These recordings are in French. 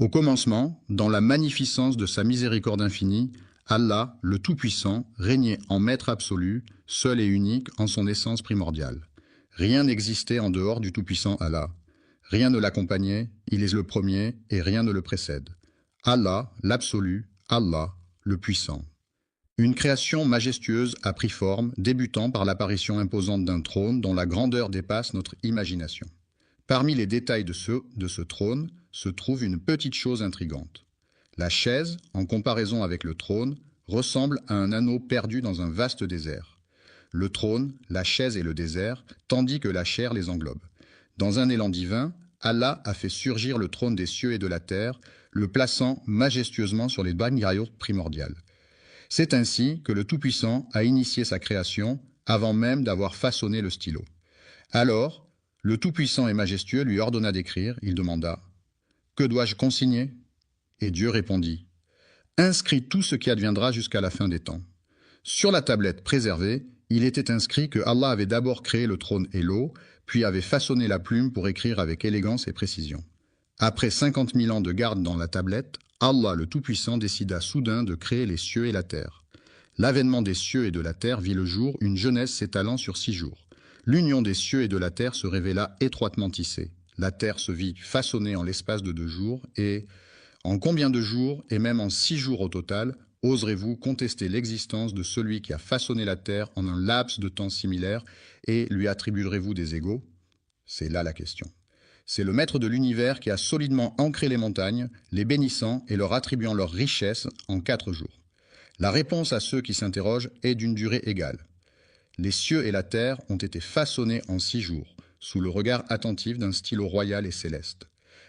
Au commencement, dans la magnificence de sa miséricorde infinie, Allah, le Tout-Puissant, régnait en maître absolu, seul et unique en son essence primordiale. Rien n'existait en dehors du Tout-Puissant Allah. Rien ne l'accompagnait, il est le premier et rien ne le précède. Allah, l'absolu, Allah, le puissant. Une création majestueuse a pris forme, débutant par l'apparition imposante d'un trône dont la grandeur dépasse notre imagination. Parmi les détails de ce trône se trouve une petite chose intrigante. La chaise, en comparaison avec le trône, ressemble à un anneau perdu dans un vaste désert. Le trône, la chaise et le désert, tandis que la chair les englobe. Dans un élan divin, Allah a fait surgir le trône des cieux et de la terre, le plaçant majestueusement sur les bannières primordiales. C'est ainsi que le Tout-Puissant a initié sa création avant même d'avoir façonné le stylo. Alors, le Tout-Puissant et majestueux lui ordonna d'écrire. Il demanda « Que dois-je consigner ?» Et Dieu répondit « Inscris tout ce qui adviendra jusqu'à la fin des temps. » Sur la tablette préservée, il était inscrit que Allah avait d'abord créé le trône et l'eau, puis avait façonné la plume pour écrire avec élégance et précision. Après 50 000 ans de garde dans la tablette, Allah le Tout-Puissant décida soudain de créer les cieux et la terre. L'avènement des cieux et de la terre vit le jour, une jeunesse s'étalant sur 6 jours. L'union des cieux et de la terre se révéla étroitement tissée. La terre se vit façonnée en l'espace de 2 jours, et en combien de jours, et même en 6 jours au total, oserez-vous contester l'existence de celui qui a façonné la terre en un laps de temps similaire, et lui attribuerez-vous des égaux? C'est là la question. C'est le maître de l'univers qui a solidement ancré les montagnes, les bénissant et leur attribuant leur richesse en 4 jours. La réponse à ceux qui s'interrogent est d'une durée égale. Les cieux et la terre ont été façonnés en 6 jours, sous le regard attentif d'un stylo royal et céleste.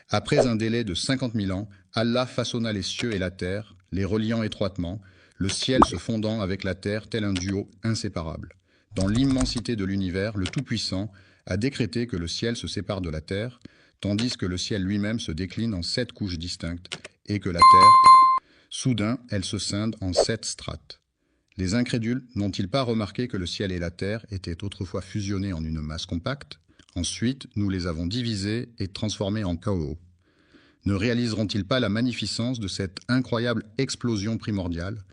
Après un délai de 50 000 ans, Allah façonna les cieux et la terre, les reliant étroitement, le ciel se fondant avec la terre tel un duo inséparable. Dans l'immensité de l'univers, le Tout-Puissant a décrété que le ciel se sépare de la terre, tandis que le ciel lui-même se décline en 7 couches distinctes, et que la terre, soudain, elle se scinde en 7 strates. Les incrédules n'ont-ils pas remarqué que le ciel et la terre étaient autrefois fusionnés en une masse compacte? Ensuite, nous les avons divisés et transformés en chaos. Ne réaliseront-ils pas la magnificence de cette incroyable explosion primordiale?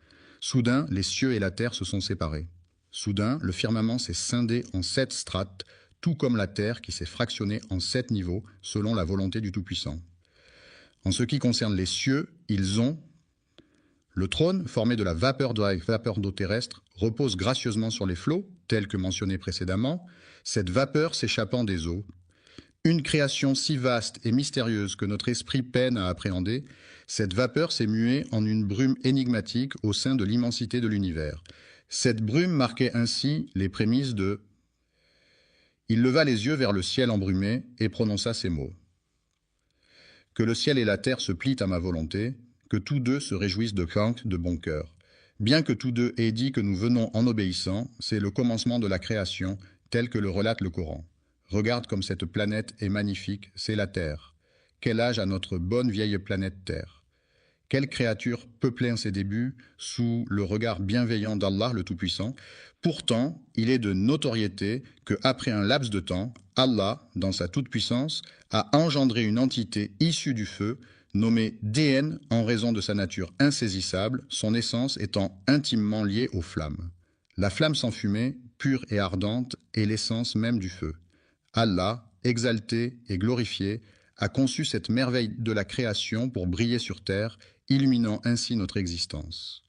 Soudain, les cieux et la terre se sont séparés. Soudain, le firmament s'est scindé en 7 strates, tout comme la terre qui s'est fractionnée en 7 niveaux, selon la volonté du Tout-Puissant. En ce qui concerne les cieux, ils ont... Le trône, formé de la vapeur d'eau terrestre, repose gracieusement sur les flots, tels que mentionnés précédemment, cette vapeur s'échappant des eaux. Une création si vaste et mystérieuse que notre esprit peine à appréhender, cette vapeur s'est muée en une brume énigmatique au sein de l'immensité de l'univers. Cette brume marquait ainsi les prémices de... Il leva les yeux vers le ciel embrumé et prononça ces mots. Que le ciel et la terre se plient à ma volonté, que tous deux se réjouissent de bon cœur. Bien que tous deux aient dit que nous venons en obéissant, c'est le commencement de la création, tel que le relate le Coran. Regarde comme cette planète est magnifique, c'est la Terre. Quel âge a notre bonne vieille planète Terre? Quelle créature peuplait en ses débuts, sous le regard bienveillant d'Allah le Tout-Puissant? Pourtant, il est de notoriété que, après un laps de temps, Allah, dans sa toute-puissance, a engendré une entité issue du feu, nommée DN en raison de sa nature insaisissable, son essence étant intimement liée aux flammes. La flamme sans fumée, pure et ardente, est l'essence même du feu. Allah, exalté et glorifié, a conçu cette merveille de la création pour briller sur terre, illuminant ainsi notre existence.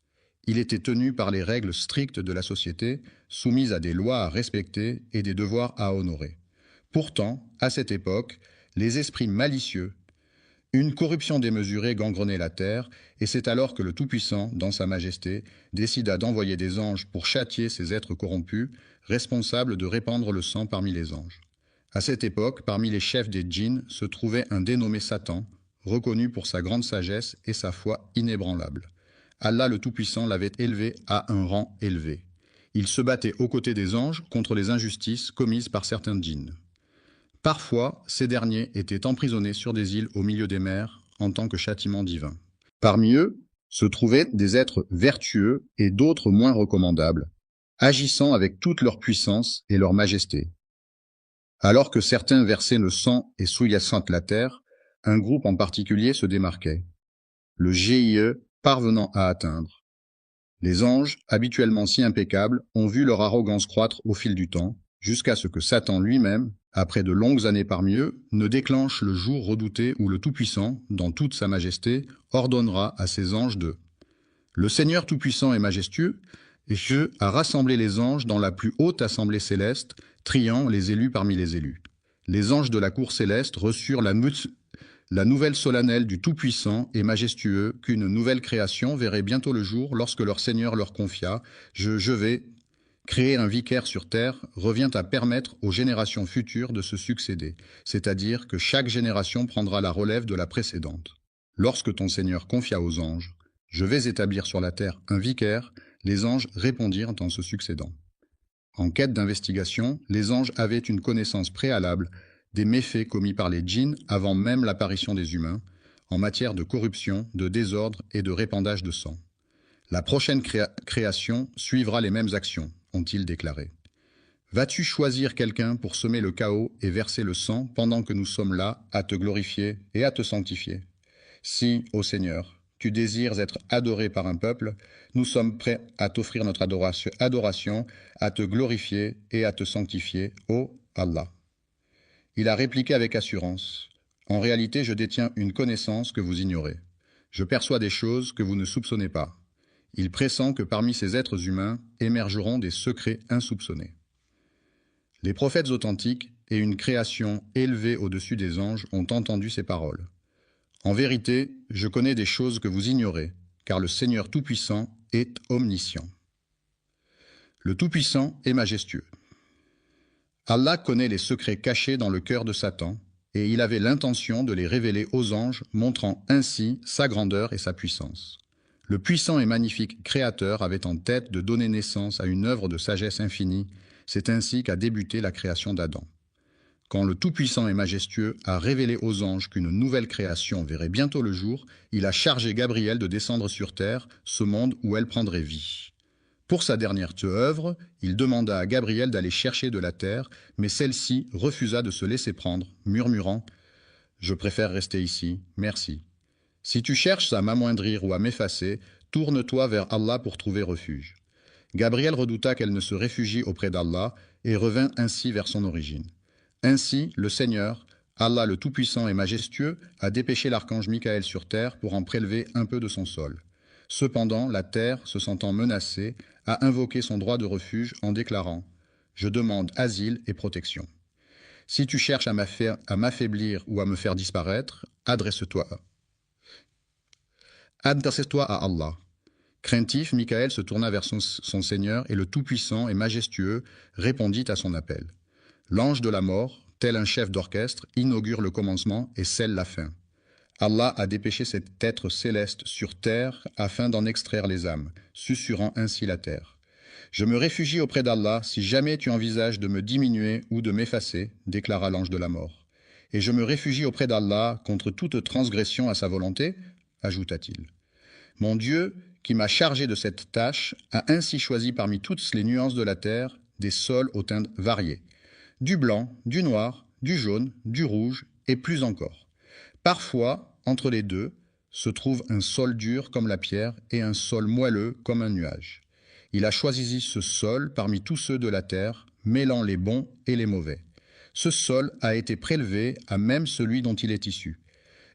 Il était tenu par les règles strictes de la société, soumises à des lois à respecter et des devoirs à honorer. Pourtant, à cette époque, les esprits malicieux, une corruption démesurée gangrenait la terre, et c'est alors que le Tout-Puissant, dans sa majesté, décida d'envoyer des anges pour châtier ces êtres corrompus, responsables de répandre le sang parmi les anges. À cette époque, parmi les chefs des djinns se trouvait un dénommé Satan, reconnu pour sa grande sagesse et sa foi inébranlable. Allah le Tout-Puissant l'avait élevé à un rang élevé. Il se battait aux côtés des anges contre les injustices commises par certains djinns. Parfois, ces derniers étaient emprisonnés sur des îles au milieu des mers en tant que châtiment divin. Parmi eux se trouvaient des êtres vertueux et d'autres moins recommandables, agissant avec toute leur puissance et leur majesté. Alors que certains versaient le sang et souillassant la terre, Un groupe en particulier se démarquait, le GIE parvenant à atteindre. Les anges, habituellement si impeccables, ont vu leur arrogance croître au fil du temps, jusqu'à ce que Satan lui-même, après de longues années parmi eux, ne déclenche le jour redouté où le Tout-Puissant, dans toute sa majesté, ordonnera à ses anges de « Le Seigneur Tout-Puissant et majestueux, et Dieu a rassemblé les anges dans la plus haute assemblée céleste, triant les élus parmi les élus. Les anges de la cour céleste reçurent la nouvelle solennelle du Tout-Puissant et majestueux qu'une nouvelle création verrait bientôt le jour lorsque leur Seigneur leur confia « Je vais créer un vicaire sur terre » revient à permettre aux générations futures de se succéder, c'est-à-dire que chaque génération prendra la relève de la précédente. Lorsque ton Seigneur confia aux anges « Je vais établir sur la terre un vicaire », les anges répondirent en se succédant. En quête d'investigation, les anges avaient une connaissance préalable des méfaits commis par les djinns avant même l'apparition des humains, en matière de corruption, de désordre et de répandage de sang. La prochaine création suivra les mêmes actions, ont-ils déclaré. Vas-tu choisir quelqu'un pour semer le chaos et verser le sang pendant que nous sommes là à te glorifier et à te sanctifier? Si, ô Seigneur, tu désires être adoré par un peuple, nous sommes prêts à t'offrir notre adoration, à te glorifier et à te sanctifier, ô Allah. Il a répliqué avec assurance. En réalité, je détiens une connaissance que vous ignorez. Je perçois des choses que vous ne soupçonnez pas. Il pressent que parmi ces êtres humains émergeront des secrets insoupçonnés. Les prophètes authentiques et une création élevée au-dessus des anges ont entendu ces paroles. En vérité, je connais des choses que vous ignorez, car le Seigneur Tout-Puissant est omniscient. Le Tout-Puissant est majestueux. Allah connaît les secrets cachés dans le cœur de Satan, et il avait l'intention de les révéler aux anges, montrant ainsi sa grandeur et sa puissance. Le puissant et magnifique Créateur avait en tête de donner naissance à une œuvre de sagesse infinie, c'est ainsi qu'a débuté la création d'Adam. Quand le Tout-Puissant et majestueux a révélé aux anges qu'une nouvelle création verrait bientôt le jour, il a chargé Gabriel de descendre sur terre, ce monde où elle prendrait vie. Pour sa dernière œuvre, il demanda à Gabriel d'aller chercher de la terre, mais celle-ci refusa de se laisser prendre, murmurant « Je préfère rester ici, merci. Si tu cherches à m'amoindrir ou à m'effacer, tourne-toi vers Allah pour trouver refuge. » Gabriel redouta qu'elle ne se réfugie auprès d'Allah et revint ainsi vers son origine. Ainsi, le Seigneur, Allah le Tout-Puissant et majestueux, a dépêché l'archange Michaël sur terre pour en prélever un peu de son sol. Cependant, la terre, se sentant menacée, a invoqué son droit de refuge en déclarant « Je demande asile et protection. Si tu cherches à m'affaiblir ou à me faire disparaître, adresse-toi à Allah. » Craintif, Michaël se tourna vers son Seigneur et le Tout-Puissant et majestueux répondit à son appel. L'ange de la mort, tel un chef d'orchestre, inaugure le commencement et scelle la fin. Allah a dépêché cet être céleste sur terre afin d'en extraire les âmes, susurrant ainsi la terre. « Je me réfugie auprès d'Allah si jamais tu envisages de me diminuer ou de m'effacer, déclara l'ange de la mort. Et je me réfugie auprès d'Allah contre toute transgression à sa volonté, ajouta-t-il. Mon Dieu, qui m'a chargé de cette tâche, a ainsi choisi parmi toutes les nuances de la terre des sols aux teintes variées. Du blanc, du noir, du jaune, du rouge et plus encore. Parfois, entre les deux, se trouve un sol dur comme la pierre et un sol moelleux comme un nuage. Il a choisi ce sol parmi tous ceux de la terre, mêlant les bons et les mauvais. Ce sol a été prélevé à même celui dont il est issu.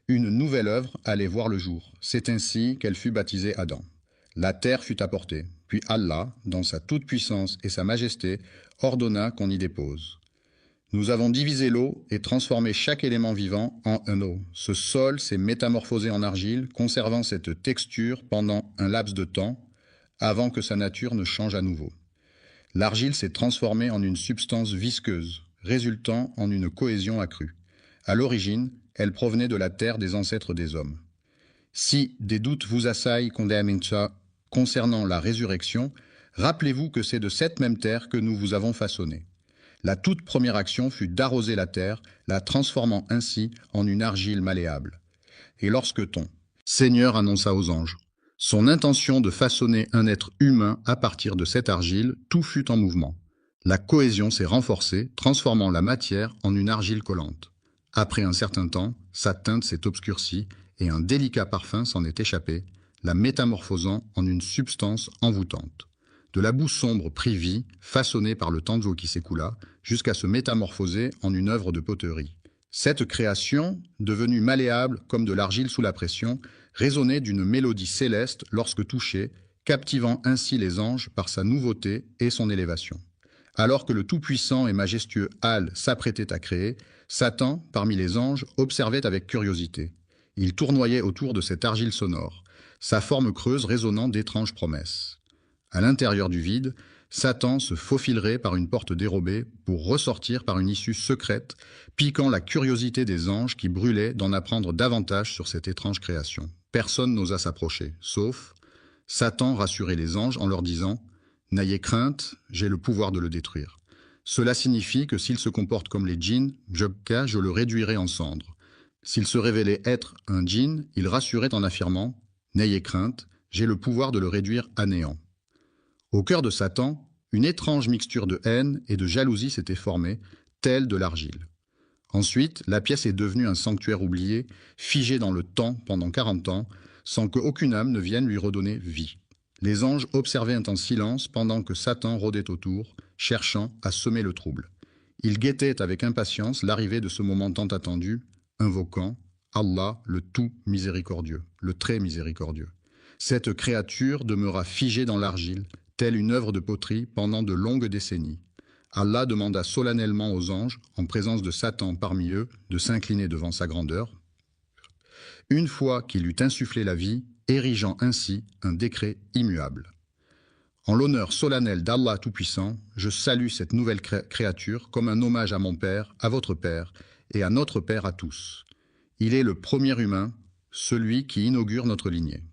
Une nouvelle œuvre allait voir le jour. C'est ainsi qu'elle fut baptisée Adam. La terre fut apportée, puis Allah, dans sa toute-puissance et sa majesté, ordonna qu'on y dépose. Nous avons divisé l'eau et transformé chaque élément vivant en un eau. Ce sol s'est métamorphosé en argile, conservant cette texture pendant un laps de temps, avant que sa nature ne change à nouveau. L'argile s'est transformée en une substance visqueuse, résultant en une cohésion accrue. À l'origine, elle provenait de la terre des ancêtres des hommes. Si des doutes vous assaillent concernant la résurrection, rappelez-vous que c'est de cette même terre que nous vous avons façonné. La toute première action fut d'arroser la terre, la transformant ainsi en une argile malléable. Et lorsque ton Seigneur annonça aux anges son intention de façonner un être humain à partir de cette argile, tout fut en mouvement. La cohésion s'est renforcée, transformant la matière en une argile collante. Après un certain temps, sa teinte s'est obscurcie et un délicat parfum s'en est échappé, la métamorphosant en une substance envoûtante. De la boue sombre prit vie, façonnée par le temps de l'eau qui s'écoula, jusqu'à se métamorphoser en une œuvre de poterie. Cette création, devenue malléable comme de l'argile sous la pression, résonnait d'une mélodie céleste lorsque touchée, captivant ainsi les anges par sa nouveauté et son élévation. Alors que le tout-puissant et majestueux Al s'apprêtait à créer, Satan, parmi les anges, observait avec curiosité. Il tournoyait autour de cette argile sonore, sa forme creuse résonnant d'étranges promesses. À l'intérieur du vide, Satan se faufilerait par une porte dérobée pour ressortir par une issue secrète, piquant la curiosité des anges qui brûlaient d'en apprendre davantage sur cette étrange création. Personne n'osa s'approcher, sauf Satan rassurait les anges en leur disant « N'ayez crainte, j'ai le pouvoir de le détruire. Cela signifie que s'il se comporte comme les djinns, je le réduirai en cendres. S'il se révélait être un djinn, il rassurait en affirmant « N'ayez crainte, j'ai le pouvoir de le réduire à néant. » Au cœur de Satan, une étrange mixture de haine et de jalousie s'était formée, telle de l'argile. Ensuite, la pièce est devenue un sanctuaire oublié, figé dans le temps pendant 40 ans, sans qu'aucune âme ne vienne lui redonner vie. Les anges observaient en silence pendant que Satan rôdait autour, cherchant à semer le trouble. Ils guettaient avec impatience l'arrivée de ce moment tant attendu, invoquant Allah, le tout miséricordieux, le très miséricordieux. Cette créature demeura figée dans l'argile, telle une œuvre de poterie pendant de longues décennies. Allah demanda solennellement aux anges, en présence de Satan parmi eux, de s'incliner devant sa grandeur. Une fois qu'il eut insufflé la vie, érigeant ainsi un décret immuable. En l'honneur solennel d'Allah Tout-Puissant, je salue cette nouvelle créature comme un hommage à mon Père, à votre Père, et à notre Père à tous. Il est le premier humain, celui qui inaugure notre lignée.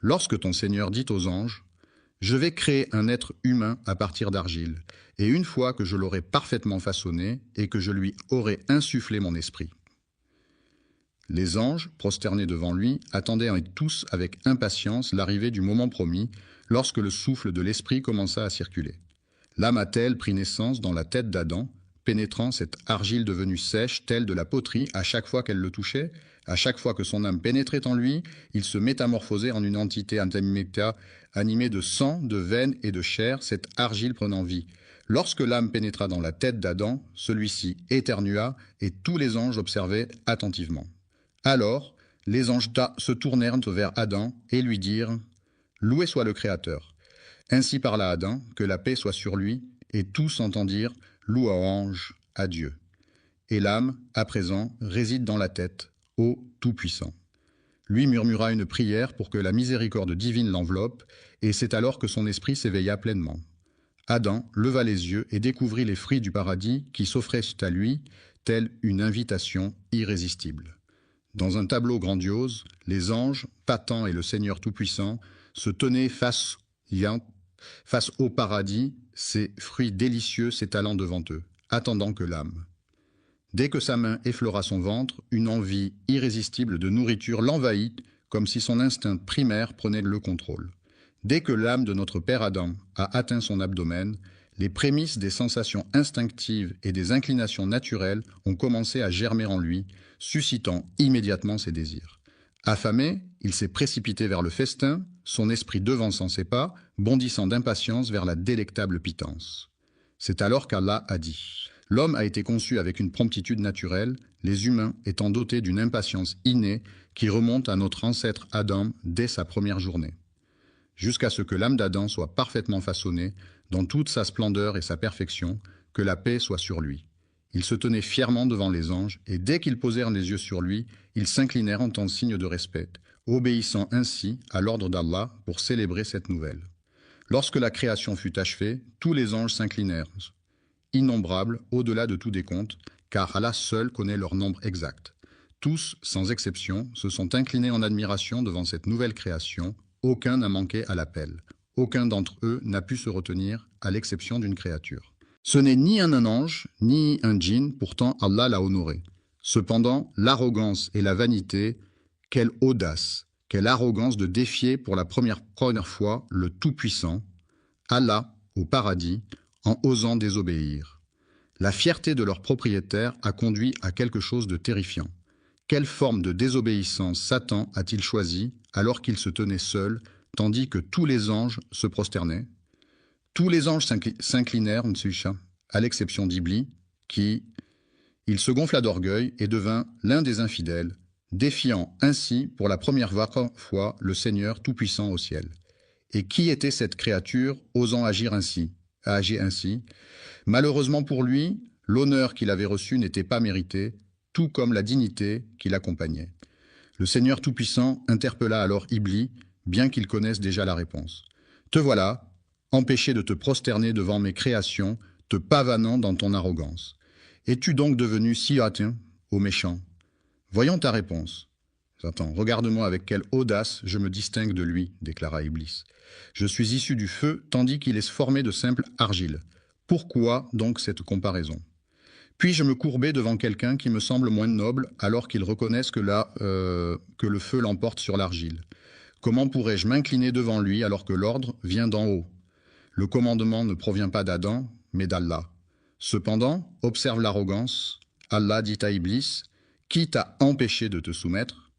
Lorsque ton Seigneur dit aux anges, « Je vais créer un être humain à partir d'argile, et une fois que je l'aurai parfaitement façonné et que je lui aurai insufflé mon esprit. » Les anges, prosternés devant lui, attendaient tous avec impatience l'arrivée du moment promis, lorsque le souffle de l'esprit commença à circuler. L'âme a-t-elle pris naissance dans la tête d'Adam, pénétrant cette argile devenue sèche, telle de la poterie, à chaque fois qu'elle le touchait? À chaque fois que son âme pénétrait en lui, il se métamorphosait en une entité animée de sang, de veines et de chair, cette argile prenant vie. Lorsque l'âme pénétra dans la tête d'Adam, celui-ci éternua, et tous les anges observaient attentivement. Alors, les anges se tournèrent vers Adam et lui dirent « Loué soit le Créateur ». Ainsi parla Adam, que la paix soit sur lui, et tous entendirent « Louange à Dieu ». Et l'âme, à présent, réside dans la tête, ô Tout-Puissant. Lui murmura une prière pour que la miséricorde divine l'enveloppe, et c'est alors que son esprit s'éveilla pleinement. Adam leva les yeux et découvrit les fruits du paradis qui s'offraient à lui, telle une invitation irrésistible. Dans un tableau grandiose, les anges, Satan et le Seigneur Tout-Puissant, se tenaient face au paradis, ces fruits délicieux s'étalant devant eux, attendant que l'âme. Dès que sa main effleura son ventre, une envie irrésistible de nourriture l'envahit, comme si son instinct primaire prenait le contrôle. Dès que l'âme de notre père Adam a atteint son abdomen, les prémices des sensations instinctives et des inclinations naturelles ont commencé à germer en lui, suscitant immédiatement ses désirs. Affamé, il s'est précipité vers le festin, son esprit devançant ses pas, bondissant d'impatience vers la délectable pitance. C'est alors qu'Allah a dit « L'homme a été conçu avec une promptitude naturelle, les humains étant dotés d'une impatience innée qui remonte à notre ancêtre Adam dès sa première journée. Jusqu'à ce que l'âme d'Adam soit parfaitement façonnée, dans toute sa splendeur et sa perfection, que la paix soit sur lui. Il se tenait fièrement devant les anges, et dès qu'ils posèrent les yeux sur lui, ils s'inclinèrent en tant signe de respect, obéissant ainsi à l'ordre d'Allah pour célébrer cette nouvelle. Lorsque la création fut achevée, tous les anges s'inclinèrent, innombrables au-delà de tout décompte, car Allah seul connaît leur nombre exact. Tous, sans exception, se sont inclinés en admiration devant cette nouvelle création. Aucun n'a manqué à l'appel. Aucun d'entre eux n'a pu se retenir, à l'exception d'une créature. Ce n'est ni un ange, ni un djinn, pourtant Allah l'a honoré. Cependant, l'arrogance et la vanité, quelle audace, quelle arrogance de défier pour la première fois le Tout-Puissant, Allah, au paradis, en osant désobéir. La fierté de leur propriétaire a conduit à quelque chose de terrifiant. Quelle forme de désobéissance Satan a-t-il choisi alors qu'il se tenait seul, tandis que tous les anges se prosternaient? Tous les anges s'inclinèrent, à l'exception d'Iblis, qui, il se gonfla d'orgueil et devint l'un des infidèles, défiant ainsi pour la première fois le Seigneur Tout-Puissant au ciel. Et qui était cette créature osant agir ainsi? Malheureusement pour lui, l'honneur qu'il avait reçu n'était pas mérité, tout comme la dignité qui l'accompagnait. Le Seigneur Tout-Puissant interpella alors Iblis, bien qu'il connaisse déjà la réponse. « Te voilà, empêché de te prosterner devant mes créations, te pavanant dans ton arrogance. Es-tu donc devenu si hâtin, ô méchant? Voyons ta réponse. » Satan, regarde-moi avec quelle audace je me distingue de lui, déclara Iblis. Je suis issu du feu, tandis qu'il est formé de simple argile. Pourquoi donc cette comparaison? Puis-je me courber devant quelqu'un qui me semble moins noble, alors qu'il reconnaisse que le feu l'emporte sur l'argile? Comment pourrais-je m'incliner devant lui alors que l'ordre vient d'en haut? Le commandement ne provient pas d'Adam, mais d'Allah. Cependant, observe l'arrogance. Allah dit à Iblis, « Qui t'a empêché de te soumettre ?»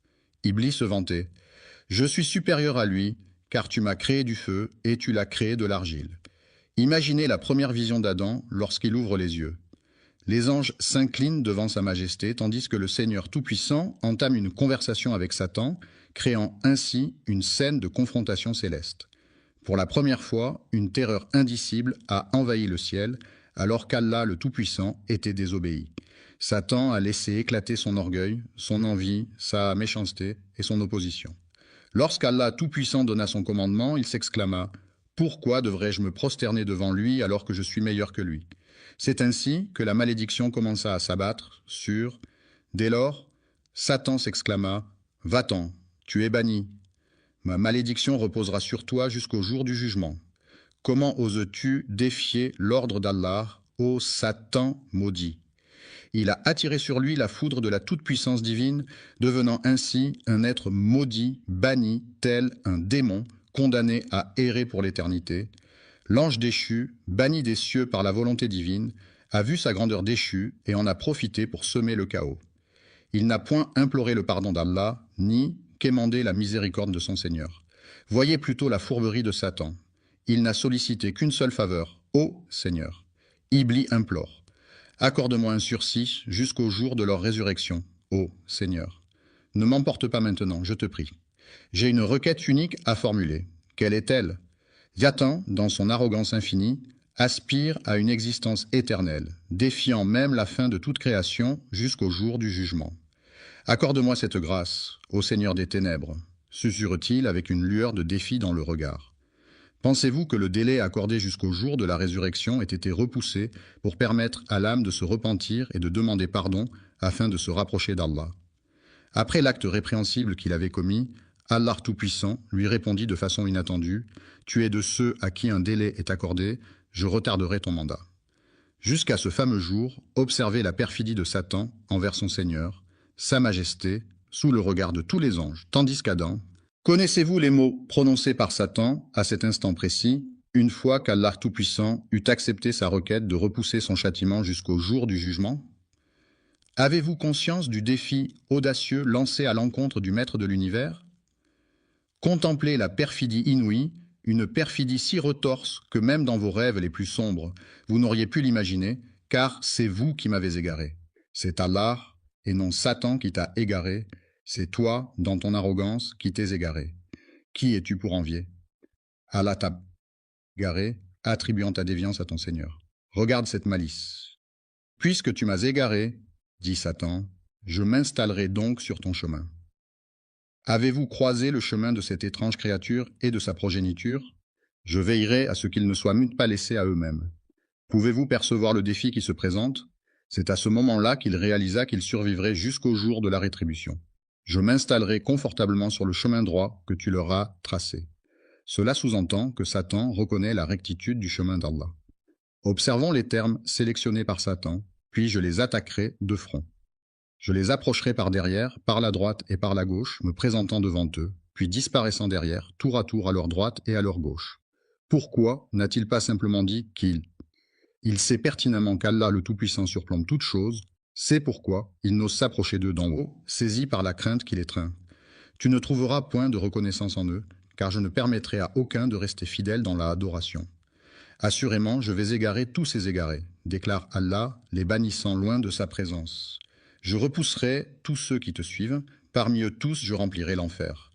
Iblis se vantait. « Je suis supérieur à lui, car tu m'as créé du feu et tu l'as créé de l'argile. » Imaginez la première vision d'Adam lorsqu'il ouvre les yeux. Les anges s'inclinent devant sa majesté, tandis que le Seigneur Tout-Puissant entame une conversation avec Satan, créant ainsi une scène de confrontation céleste. Pour la première fois, une terreur indicible a envahi le ciel, alors qu'Allah le Tout-Puissant était désobéi. Satan a laissé éclater son orgueil, son envie, sa méchanceté et son opposition. Lorsqu'Allah Tout-Puissant donna son commandement, il s'exclama « Pourquoi devrais-je me prosterner devant lui alors que je suis meilleur que lui ?» C'est ainsi que la malédiction commença à s'abattre sur... Dès lors, Satan s'exclama « Va-t'en, tu es banni. Ma malédiction reposera sur toi jusqu'au jour du jugement. Comment oses-tu défier l'ordre d'Allah, ô Satan maudit ?» Il a attiré sur lui la foudre de la toute-puissance divine, devenant ainsi un être maudit, banni, tel un démon, condamné à errer pour l'éternité. L'ange déchu, banni des cieux par la volonté divine, a vu sa grandeur déchue et en a profité pour semer le chaos. Il n'a point imploré le pardon d'Allah, ni quémandé la miséricorde de son Seigneur. Voyez plutôt la fourberie de Satan. Il n'a sollicité qu'une seule faveur, ô Seigneur. Iblis implore. Accorde-moi un sursis jusqu'au jour de leur résurrection, ô Seigneur. Ne m'emporte pas maintenant, je te prie. J'ai une requête unique à formuler. Quelle est-elle? Satan, dans son arrogance infinie, aspire à une existence éternelle, défiant même la fin de toute création jusqu'au jour du jugement. Accorde-moi cette grâce, ô Seigneur des ténèbres, susurre-t-il avec une lueur de défi dans le regard. Pensez-vous que le délai accordé jusqu'au jour de la résurrection ait été repoussé pour permettre à l'âme de se repentir et de demander pardon afin de se rapprocher d'Allah? Après l'acte répréhensible qu'il avait commis, Allah Tout-Puissant lui répondit de façon inattendue « Tu es de ceux à qui un délai est accordé, je retarderai ton mandat. » Jusqu'à ce fameux jour, observez la perfidie de Satan envers son Seigneur, sa majesté, sous le regard de tous les anges, tandis qu'Adam... Connaissez-vous les mots prononcés par Satan à cet instant précis, une fois qu'Allah Tout-Puissant eut accepté sa requête de repousser son châtiment jusqu'au jour du jugement? Avez-vous conscience du défi audacieux lancé à l'encontre du Maître de l'univers? Contemplez la perfidie inouïe, une perfidie si retorse que même dans vos rêves les plus sombres, vous n'auriez pu l'imaginer, car c'est vous qui m'avez égaré. C'est Allah, et non Satan qui t'a égaré. C'est toi, dans ton arrogance, qui t'es égaré. Qui es-tu pour envier? Allah t'a égaré, attribuant ta déviance à ton Seigneur. Regarde cette malice. Puisque tu m'as égaré, dit Satan, je m'installerai donc sur ton chemin. Avez-vous croisé le chemin de cette étrange créature et de sa progéniture? Je veillerai à ce qu'ils ne soient pas laissés à eux-mêmes. Pouvez-vous percevoir le défi qui se présente? C'est à ce moment-là qu'il réalisa qu'il survivrait jusqu'au jour de la rétribution. Je m'installerai confortablement sur le chemin droit que tu leur as tracé. Cela sous-entend que Satan reconnaît la rectitude du chemin d'Allah. Observons les termes sélectionnés par Satan, puis je les attaquerai de front. Je les approcherai par derrière, par la droite et par la gauche, me présentant devant eux, puis disparaissant derrière, tour à tour à leur droite et à leur gauche. Pourquoi n'a-t-il pas simplement dit qu'il sait pertinemment qu'Allah le Tout-Puissant surplombe toute chose, C'est pourquoi ils n'osent s'approcher d'eux d'en haut, saisis par la crainte qui les étreint. Tu ne trouveras point de reconnaissance en eux, car je ne permettrai à aucun de rester fidèle dans la adoration. Assurément, je vais égarer tous ces égarés, déclare Allah, les bannissant loin de sa présence. Je repousserai tous ceux qui te suivent, parmi eux tous je remplirai l'enfer.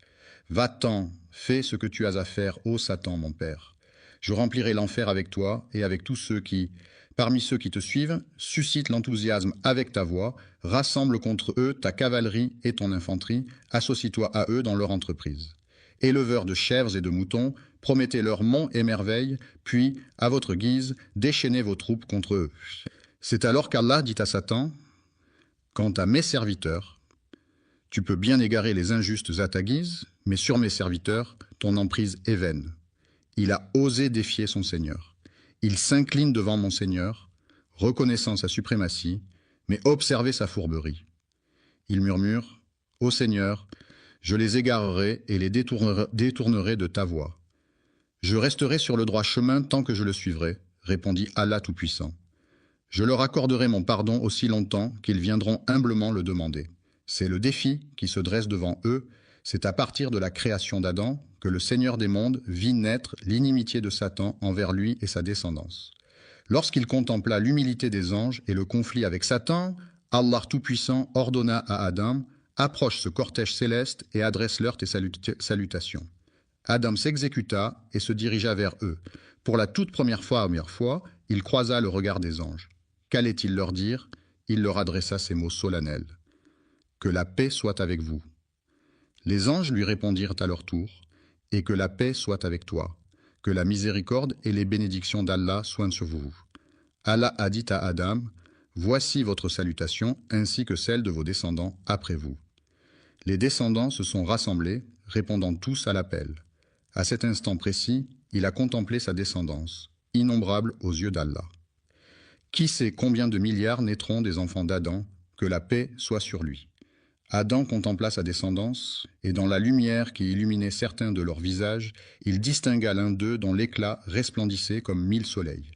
Va-t'en, fais ce que tu as à faire, ô Satan, mon père. Je remplirai l'enfer avec toi et avec tous ceux qui, parmi ceux qui te suivent, suscitent l'enthousiasme avec ta voix, rassemble contre eux ta cavalerie et ton infanterie, associe-toi à eux dans leur entreprise. Éleveurs de chèvres et de moutons, promettez leurs monts et merveilles, puis, à votre guise, déchaînez vos troupes contre eux. C'est alors qu'Allah dit à Satan, « Quant à mes serviteurs, tu peux bien égarer les injustes à ta guise, mais sur mes serviteurs, ton emprise est vaine. » Il a osé défier son Seigneur. Il s'incline devant mon Seigneur, reconnaissant sa suprématie, mais observez sa fourberie. Il murmure, « Ô Seigneur, je les égarerai et les détournerai de ta voie. Je resterai sur le droit chemin tant que je le suivrai, répondit Allah Tout-Puissant. Je leur accorderai mon pardon aussi longtemps qu'ils viendront humblement le demander. C'est le défi qui se dresse devant eux. C'est à partir de la création d'Adam que le Seigneur des mondes vit naître l'inimitié de Satan envers lui et sa descendance. Lorsqu'il contempla l'humilité des anges et le conflit avec Satan, Allah Tout-Puissant ordonna à Adam « Approche ce cortège céleste et adresse-leur tes salutations. » Adam s'exécuta et se dirigea vers eux. Pour la toute première fois, il croisa le regard des anges. Qu'allait-il leur dire? Il leur adressa ces mots solennels. « Que la paix soit avec vous. » Les anges lui répondirent à leur tour. « Et que la paix soit avec toi. Que la miséricorde et les bénédictions d'Allah soient sur vous. » Allah a dit à Adam, « Voici votre salutation ainsi que celle de vos descendants après vous. » Les descendants se sont rassemblés, répondant tous à l'appel. À cet instant précis, il a contemplé sa descendance, innombrable aux yeux d'Allah. Qui sait combien de milliards naîtront des enfants d'Adam, que la paix soit sur lui. Adam contempla sa descendance, et dans la lumière qui illuminait certains de leurs visages, il distingua l'un d'eux dont l'éclat resplendissait comme 1000 soleils.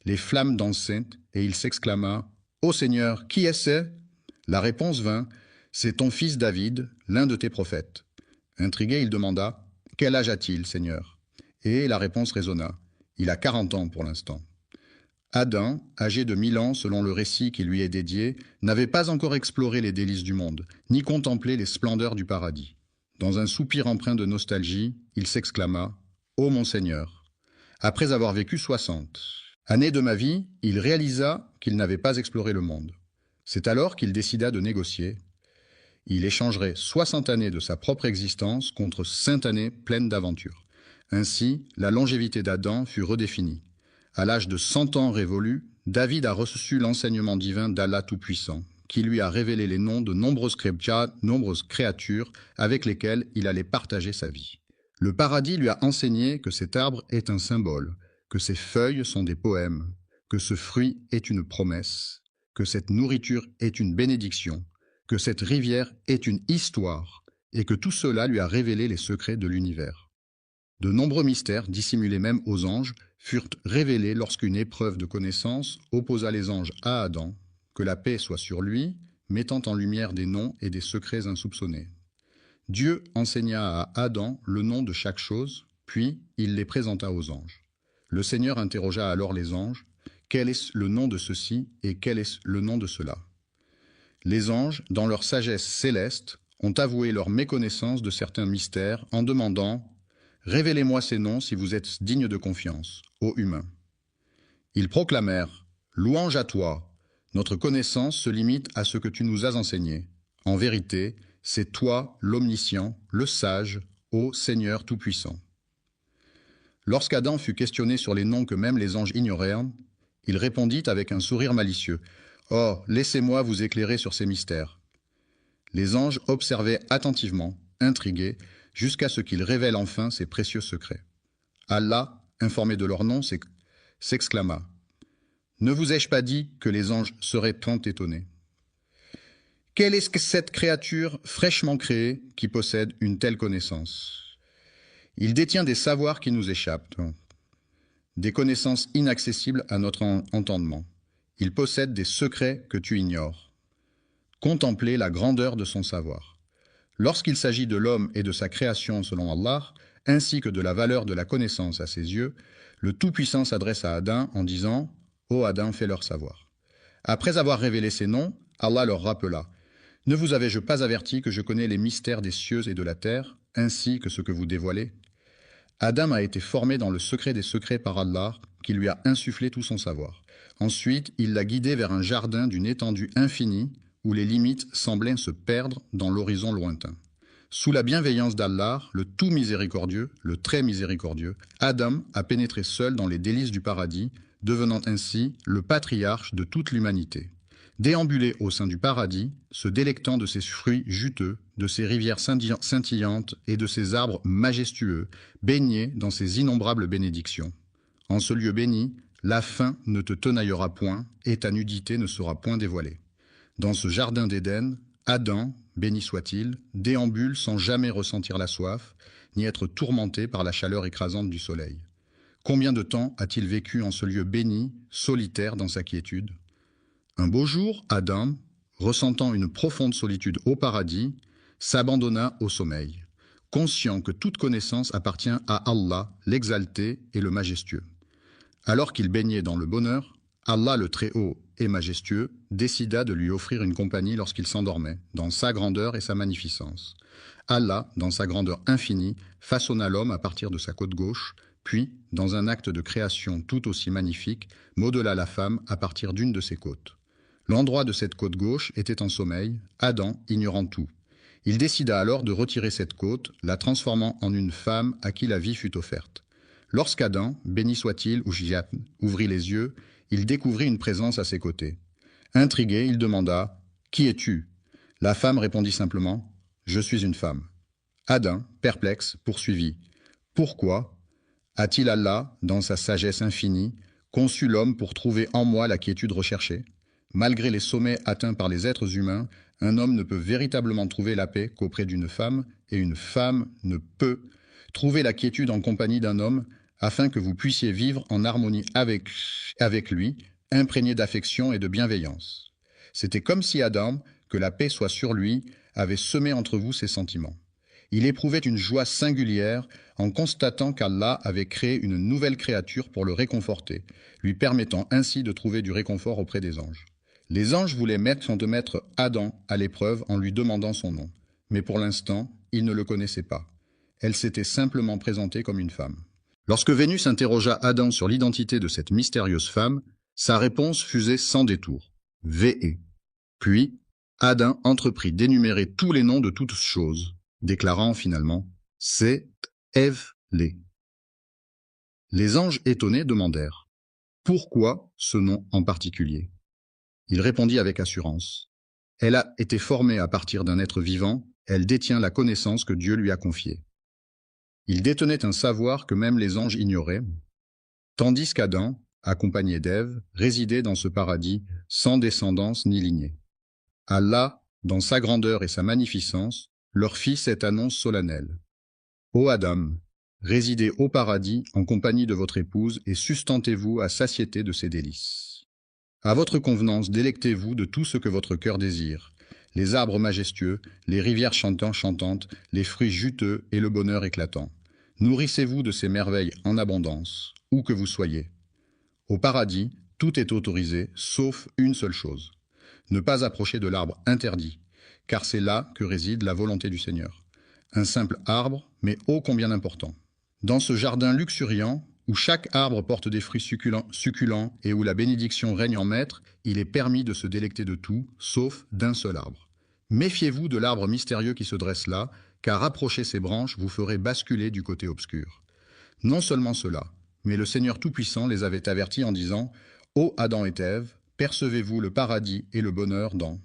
Les flammes dansaient, et il s'exclama « Ô Seigneur, qui est-ce » La réponse vint « C'est ton fils David, l'un de tes prophètes. » Intrigué, il demanda « Quel âge a-t-il, Seigneur ?» Et la réponse résonna « Il a 40 ans pour l'instant. » Adam, âgé de 1000 ans selon le récit qui lui est dédié, n'avait pas encore exploré les délices du monde, ni contemplé les splendeurs du paradis. Dans un soupir empreint de nostalgie, il s'exclama « Ô mon Seigneur !» Après avoir vécu 60 années de ma vie, il réalisa qu'il n'avait pas exploré le monde. C'est alors qu'il décida de négocier. Il échangerait 60 années de sa propre existence contre 5 années pleines d'aventures. Ainsi, la longévité d'Adam fut redéfinie. À l'âge de 100 ans révolus, David a reçu l'enseignement divin d'Allah Tout-Puissant, qui lui a révélé les noms de nombreuses créatures avec lesquelles il allait partager sa vie. Le paradis lui a enseigné que cet arbre est un symbole, que ses feuilles sont des poèmes, que ce fruit est une promesse, que cette nourriture est une bénédiction, que cette rivière est une histoire, et que tout cela lui a révélé les secrets de l'univers. De nombreux mystères, dissimulés même aux anges, furent révélés lorsqu'une épreuve de connaissance opposa les anges à Adam, que la paix soit sur lui, mettant en lumière des noms et des secrets insoupçonnés. Dieu enseigna à Adam le nom de chaque chose, puis il les présenta aux anges. Le Seigneur interrogea alors les anges, « Quel est le nom de ceci et quel est le nom de cela ?» Les anges, dans leur sagesse céleste, ont avoué leur méconnaissance de certains mystères en demandant « Révélez-moi ces noms si vous êtes dignes de confiance, ô humains. » Ils proclamèrent « Louange à toi, notre connaissance se limite à ce que tu nous as enseigné. En vérité, c'est toi l'omniscient, le sage, ô Seigneur Tout-Puissant. » Lorsqu'Adam fut questionné sur les noms que même les anges ignorèrent, il répondit avec un sourire malicieux « Oh, laissez-moi vous éclairer sur ces mystères. » Les anges observaient attentivement, intrigués, jusqu'à ce qu'il révèle enfin ses précieux secrets. Allah, informé de leur nom, s'exclama « Ne vous ai-je pas dit que les anges seraient tant étonnés? Quelle est cette créature fraîchement créée qui possède une telle connaissance? Il détient des savoirs qui nous échappent, des connaissances inaccessibles à notre entendement. Il possède des secrets que tu ignores. Contemplez la grandeur de son savoir. Lorsqu'il s'agit de l'homme et de sa création selon Allah, ainsi que de la valeur de la connaissance à ses yeux, le Tout-Puissant s'adresse à Adam en disant « Ô Adam, fais-leur savoir ». Après avoir révélé ces noms, Allah leur rappela « Ne vous avais-je pas averti que je connais les mystères des cieux et de la terre, ainsi que ce que vous dévoilez ?» Adam a été formé dans le secret des secrets par Allah, qui lui a insufflé tout son savoir. Ensuite, il l'a guidé vers un jardin d'une étendue infinie, où les limites semblaient se perdre dans l'horizon lointain. Sous la bienveillance d'Allah, le tout miséricordieux, le très miséricordieux, Adam a pénétré seul dans les délices du paradis, devenant ainsi le patriarche de toute l'humanité. Déambulé au sein du paradis, se délectant de ses fruits juteux, de ses rivières scintillantes et de ses arbres majestueux, baigné dans ses innombrables bénédictions. En ce lieu béni, la faim ne te tenaillera point et ta nudité ne sera point dévoilée. Dans ce jardin d'Éden, Adam, béni soit-il, déambule sans jamais ressentir la soif, ni être tourmenté par la chaleur écrasante du soleil. Combien de temps a-t-il vécu en ce lieu béni, solitaire dans sa quiétude? Un beau jour, Adam, ressentant une profonde solitude au paradis, s'abandonna au sommeil, conscient que toute connaissance appartient à Allah, l'exalté et le majestueux. Alors qu'il baignait dans le bonheur, Allah le Très-Haut et majestueux décida de lui offrir une compagnie lorsqu'il s'endormait, dans sa grandeur et sa magnificence. Allah, dans sa grandeur infinie, façonna l'homme à partir de sa côte gauche, puis, dans un acte de création tout aussi magnifique, modela la femme à partir d'une de ses côtes. L'endroit de cette côte gauche était en sommeil, Adam ignorant tout. Il décida alors de retirer cette côte, la transformant en une femme à qui la vie fut offerte. Lorsqu'Adam, béni soit-il, ouvrit les yeux, il découvrit une présence à ses côtés. Intrigué, il demanda « Qui es-tu » La femme répondit simplement « Je suis une femme ». Adam, perplexe, poursuivit « Pourquoi a-t-il Allah, dans sa sagesse infinie, conçu l'homme pour trouver en moi la quiétude recherchée ? Malgré les sommets atteints par les êtres humains, un homme ne peut véritablement trouver la paix qu'auprès d'une femme, et une femme ne peut trouver la quiétude en compagnie d'un homme, afin que vous puissiez vivre en harmonie avec lui, imprégné d'affection et de bienveillance. C'était comme si Adam, que la paix soit sur lui, avait semé entre vous ses sentiments. Il éprouvait une joie singulière en constatant qu'Allah avait créé une nouvelle créature pour le réconforter, lui permettant ainsi de trouver du réconfort auprès des anges. Les anges voulaient mettre Adam à l'épreuve en lui demandant son nom, mais pour l'instant, ils ne le connaissaient pas. Elle s'était simplement présentée comme une femme. Lorsque Vénus interrogea Adam sur l'identité de cette mystérieuse femme, sa réponse fusait sans détour. Vé. Puis, Adam entreprit d'énumérer tous les noms de toutes choses, déclarant finalement « C'est Ev-lé ». Les anges étonnés demandèrent « Pourquoi ce nom en particulier ?» Il répondit avec assurance « Elle a été formée à partir d'un être vivant, elle détient la connaissance que Dieu lui a confiée. » Il détenait un savoir que même les anges ignoraient, tandis qu'Adam, accompagné d'Ève, résidait dans ce paradis sans descendance ni lignée. Allah, dans sa grandeur et sa magnificence, leur fit cette annonce solennelle. Ô Adam, résidez au paradis en compagnie de votre épouse et sustentez-vous à satiété de ses délices. À votre convenance, délectez-vous de tout ce que votre cœur désire, les arbres majestueux, les rivières chantantes, les fruits juteux et le bonheur éclatant. Nourrissez-vous de ces merveilles en abondance, où que vous soyez. Au paradis, tout est autorisé, sauf une seule chose. Ne pas approcher de l'arbre interdit, car c'est là que réside la volonté du Seigneur. Un simple arbre, mais ô combien important. Dans ce jardin luxuriant, où chaque arbre porte des fruits succulents et où la bénédiction règne en maître, il est permis de se délecter de tout, sauf d'un seul arbre. Méfiez-vous de l'arbre mystérieux qui se dresse là, car approcher ses branches vous ferait basculer du côté obscur. Non seulement cela, mais le Seigneur Tout-Puissant les avait avertis en disant « Ô Adam et Ève, percevez-vous le paradis et le bonheur dans... »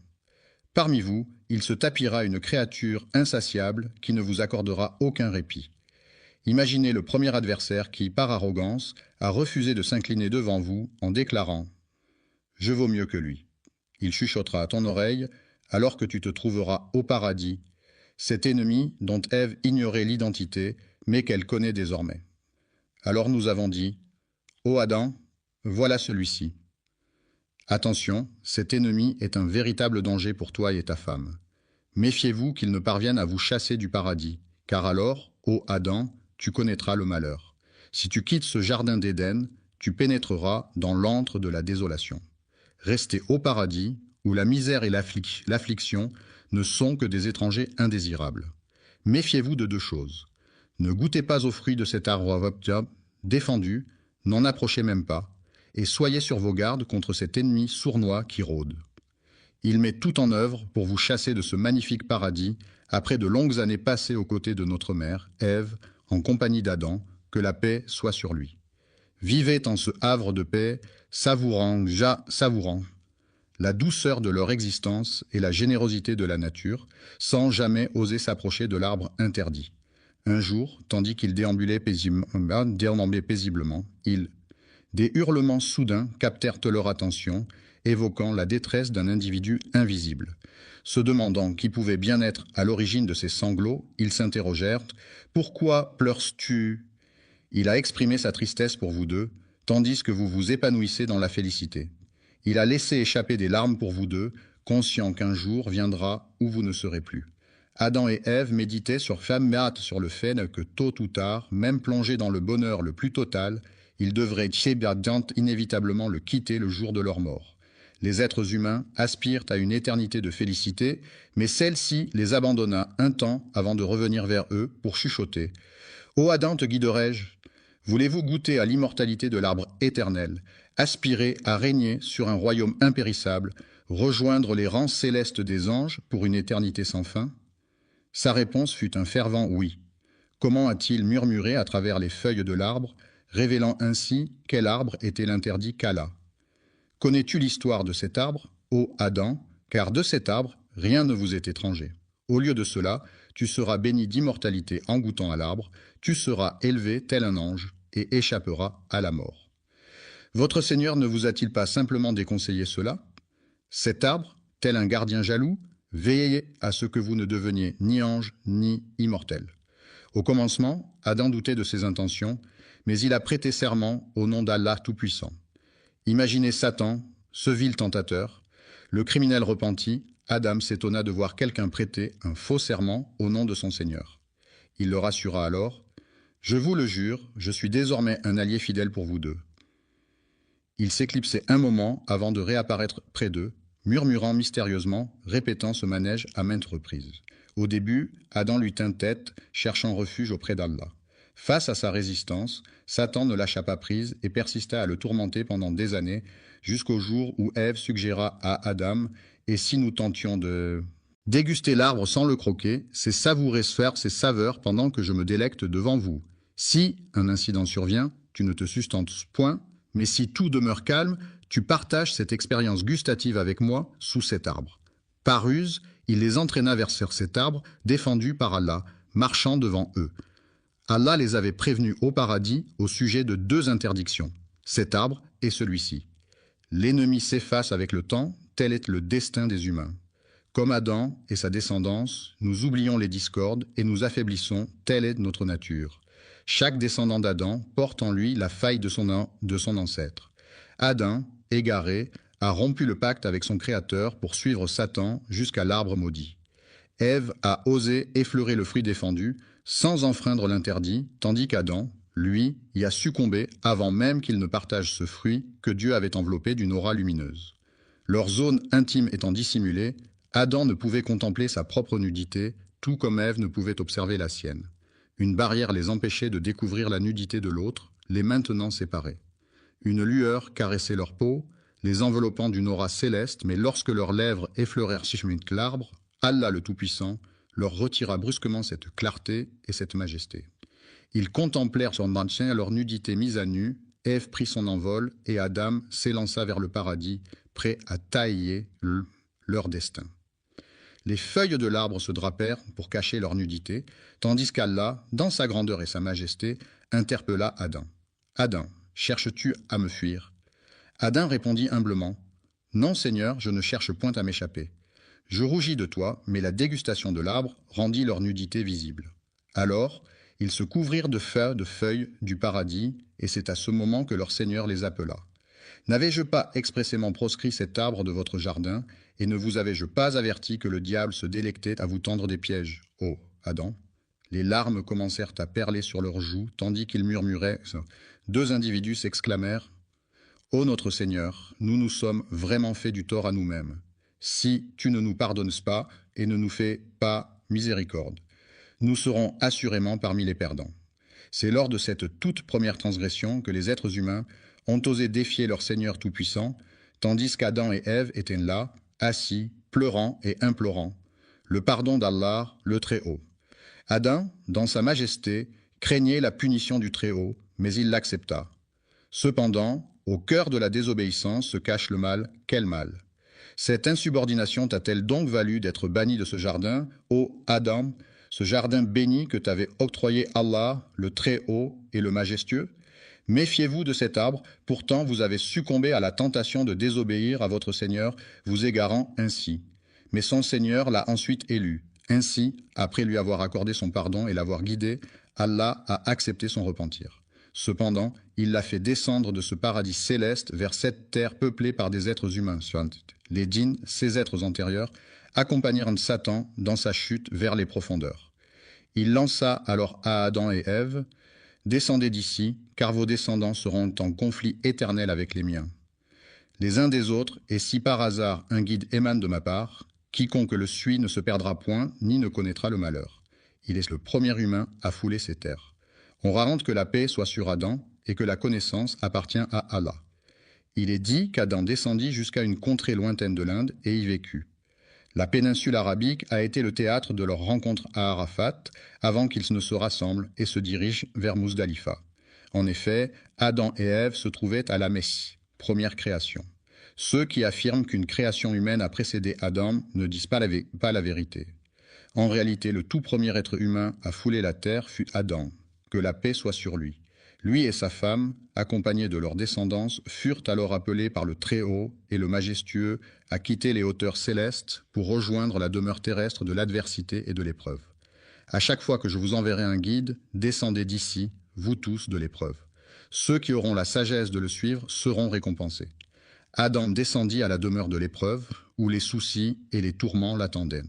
Parmi vous, il se tapira une créature insatiable qui ne vous accordera aucun répit. Imaginez le premier adversaire qui, par arrogance, a refusé de s'incliner devant vous en déclarant « Je vaux mieux que lui ». Il chuchotera à ton oreille, alors que tu te trouveras au paradis, cet ennemi dont Ève ignorait l'identité, mais qu'elle connaît désormais. Alors nous avons dit « Ô Adam, voilà celui-ci ». Attention, cet ennemi est un véritable danger pour toi et ta femme. Méfiez-vous qu'il ne parvienne à vous chasser du paradis, car alors, ô Adam, tu connaîtras le malheur. Si tu quittes ce jardin d'Éden, tu pénétreras dans l'antre de la désolation. Restez au paradis, où la misère et l'affliction ne sont que des étrangers indésirables. Méfiez-vous de deux choses. Ne goûtez pas aux fruits de cet arbre défendu, n'en approchez même pas, et soyez sur vos gardes contre cet ennemi sournois qui rôde. Il met tout en œuvre pour vous chasser de ce magnifique paradis, après de longues années passées aux côtés de notre mère, Ève, en compagnie d'Adam, que la paix soit sur lui. Vivez en ce havre de paix, savourant la douceur de leur existence et la générosité de la nature, sans jamais oser s'approcher de l'arbre interdit. Un jour, tandis qu'ils déambulaient paisiblement, des hurlements soudains captèrent leur attention, évoquant la détresse d'un individu invisible. Se demandant qui pouvait bien être à l'origine de ces sanglots, ils s'interrogèrent « Pourquoi pleures-tu » Il a exprimé sa tristesse pour vous deux, tandis que vous vous épanouissez dans la félicité. Il a laissé échapper des larmes pour vous deux, conscient qu'un jour viendra où vous ne serez plus. Adam et Ève méditaient sur le fait que tôt ou tard, même plongés dans le bonheur le plus total, ils devraient inévitablement le quitter le jour de leur mort. Les êtres humains aspirent à une éternité de félicité, mais celle-ci les abandonna un temps avant de revenir vers eux pour chuchoter. « Ô Adam, te guiderai-je ? Voulez-vous goûter à l'immortalité de l'arbre éternel, aspirer à régner sur un royaume impérissable, rejoindre les rangs célestes des anges pour une éternité sans fin ?» Sa réponse fut un fervent oui. Comment a-t-il murmuré à travers les feuilles de l'arbre, révélant ainsi quel arbre était l'interdit qu'Allah. Connais-tu l'histoire de cet arbre, ô Adam, car de cet arbre, rien ne vous est étranger. Au lieu de cela, tu seras béni d'immortalité en goûtant à l'arbre, tu seras élevé tel un ange et échapperas à la mort. Votre Seigneur ne vous a-t-il pas simplement déconseillé cela? Cet arbre, tel un gardien jaloux, veillez à ce que vous ne deveniez ni ange ni immortel. Au commencement, Adam doutait de ses intentions, mais il a prêté serment au nom d'Allah Tout-Puissant. Imaginez Satan, ce vil tentateur, le criminel repenti. Adam s'étonna de voir quelqu'un prêter un faux serment au nom de son Seigneur. Il le rassura alors « Je vous le jure, je suis désormais un allié fidèle pour vous deux. » Il s'éclipsait un moment avant de réapparaître près d'eux, murmurant mystérieusement, répétant ce manège à maintes reprises. Au début, Adam lui tint tête, cherchant refuge auprès d'Allah. Face à sa résistance, Satan ne lâcha pas prise et persista à le tourmenter pendant des années, jusqu'au jour où Ève suggéra à Adam « Et si nous tentions de déguster l'arbre sans le croquer, c'est savourer ses saveurs pendant que je me délecte devant vous. Si un incident survient, tu ne te sustentes point, mais si tout demeure calme, tu partages cette expérience gustative avec moi sous cet arbre. » Par ruse, il les entraîna vers cet arbre défendu par Allah, marchant devant eux. Allah les avait prévenus au paradis au sujet de deux interdictions, cet arbre et celui-ci. L'ennemi s'efface avec le temps, tel est le destin des humains. Comme Adam et sa descendance, nous oublions les discordes et nous affaiblissons, telle est notre nature. Chaque descendant d'Adam porte en lui la faille de son ancêtre. Adam, égaré, a rompu le pacte avec son Créateur pour suivre Satan jusqu'à l'arbre maudit. Ève a osé effleurer le fruit défendu sans enfreindre l'interdit, tandis qu'Adam, lui, y a succombé avant même qu'il ne partage ce fruit que Dieu avait enveloppé d'une aura lumineuse. Leur zone intime étant dissimulée, Adam ne pouvait contempler sa propre nudité, tout comme Ève ne pouvait observer la sienne. Une barrière les empêchait de découvrir la nudité de l'autre, les maintenant séparés. Une lueur caressait leur peau, les enveloppant d'une aura céleste, mais lorsque leurs lèvres effleurèrent l'arbre, Allah le Tout-Puissant leur retira brusquement cette clarté et cette majesté. Ils contemplèrent son maintien, leur nudité mise à nu. Ève prit son envol et Adam s'élança vers le paradis, prêt à tailler leur destin. Les feuilles de l'arbre se drapèrent pour cacher leur nudité, tandis qu'Allah, dans sa grandeur et sa majesté, interpella Adam. « Adam, cherches-tu à me fuir ?» Adam répondit humblement « Non, Seigneur, je ne cherche point à m'échapper. Je rougis de toi, mais la dégustation de l'arbre rendit leur nudité visible. » Alors, ils se couvrirent de feuilles du paradis, et c'est à ce moment que leur Seigneur les appela. N'avais-je pas expressément proscrit cet arbre de votre jardin, et ne vous avais-je pas averti que le diable se délectait à vous tendre des pièges, ô Adam? Les larmes commencèrent à perler sur leurs joues, tandis qu'ils murmuraient. Deux individus s'exclamèrent: Ô notre Seigneur, nous nous sommes vraiment fait du tort à nous-mêmes. Si tu ne nous pardonnes pas et ne nous fais pas miséricorde, nous serons assurément parmi les perdants. C'est lors de cette toute première transgression que les êtres humains ont osé défier leur Seigneur Tout-Puissant, tandis qu'Adam et Ève étaient là, assis, pleurant et implorant le pardon d'Allah, le Très-Haut. Adam, dans sa majesté, craignait la punition du Très-Haut, mais il l'accepta. Cependant, au cœur de la désobéissance se cache le mal. Quel mal? Cette insubordination t'a-t-elle donc valu d'être banni de ce jardin, ô Adam, ce jardin béni que t'avait octroyé Allah, le Très-Haut et le Majestueux? Méfiez-vous de cet arbre, pourtant vous avez succombé à la tentation de désobéir à votre Seigneur, vous égarant ainsi. Mais son Seigneur l'a ensuite élu. Ainsi, après lui avoir accordé son pardon et l'avoir guidé, Allah a accepté son repentir. Cependant, il l'a fait descendre de ce paradis céleste vers cette terre peuplée par des êtres humains. Les djinns, ces êtres antérieurs, accompagnèrent Satan dans sa chute vers les profondeurs. Il lança alors à Adam et Ève: Descendez d'ici, car vos descendants seront en conflit éternel avec les miens. Les uns des autres, et si par hasard un guide émane de ma part, quiconque le suit ne se perdra point, ni ne connaîtra le malheur. Il est le premier humain à fouler ces terres. On raconte que la paix soit sur Adam, et que la connaissance appartient à Allah. Il est dit qu'Adam descendit jusqu'à une contrée lointaine de l'Inde, et y vécut. La péninsule arabique a été le théâtre de leur rencontre à Arafat, avant qu'ils ne se rassemblent et se dirigent vers Muzdalifa. En effet, Adam et Ève se trouvaient à la Messe, première création. Ceux qui affirment qu'une création humaine a précédé Adam ne disent pas la vérité. En réalité, le tout premier être humain à fouler la terre fut Adam, que la paix soit sur lui. Lui et sa femme, accompagnés de leur descendance, furent alors appelés par le Très-Haut et le Majestueux à quitter les hauteurs célestes pour rejoindre la demeure terrestre de l'adversité et de l'épreuve. À chaque fois que je vous enverrai un guide, descendez d'ici, vous tous, de l'épreuve. Ceux qui auront la sagesse de le suivre seront récompensés. Adam descendit à la demeure de l'épreuve, où les soucis et les tourments l'attendaient.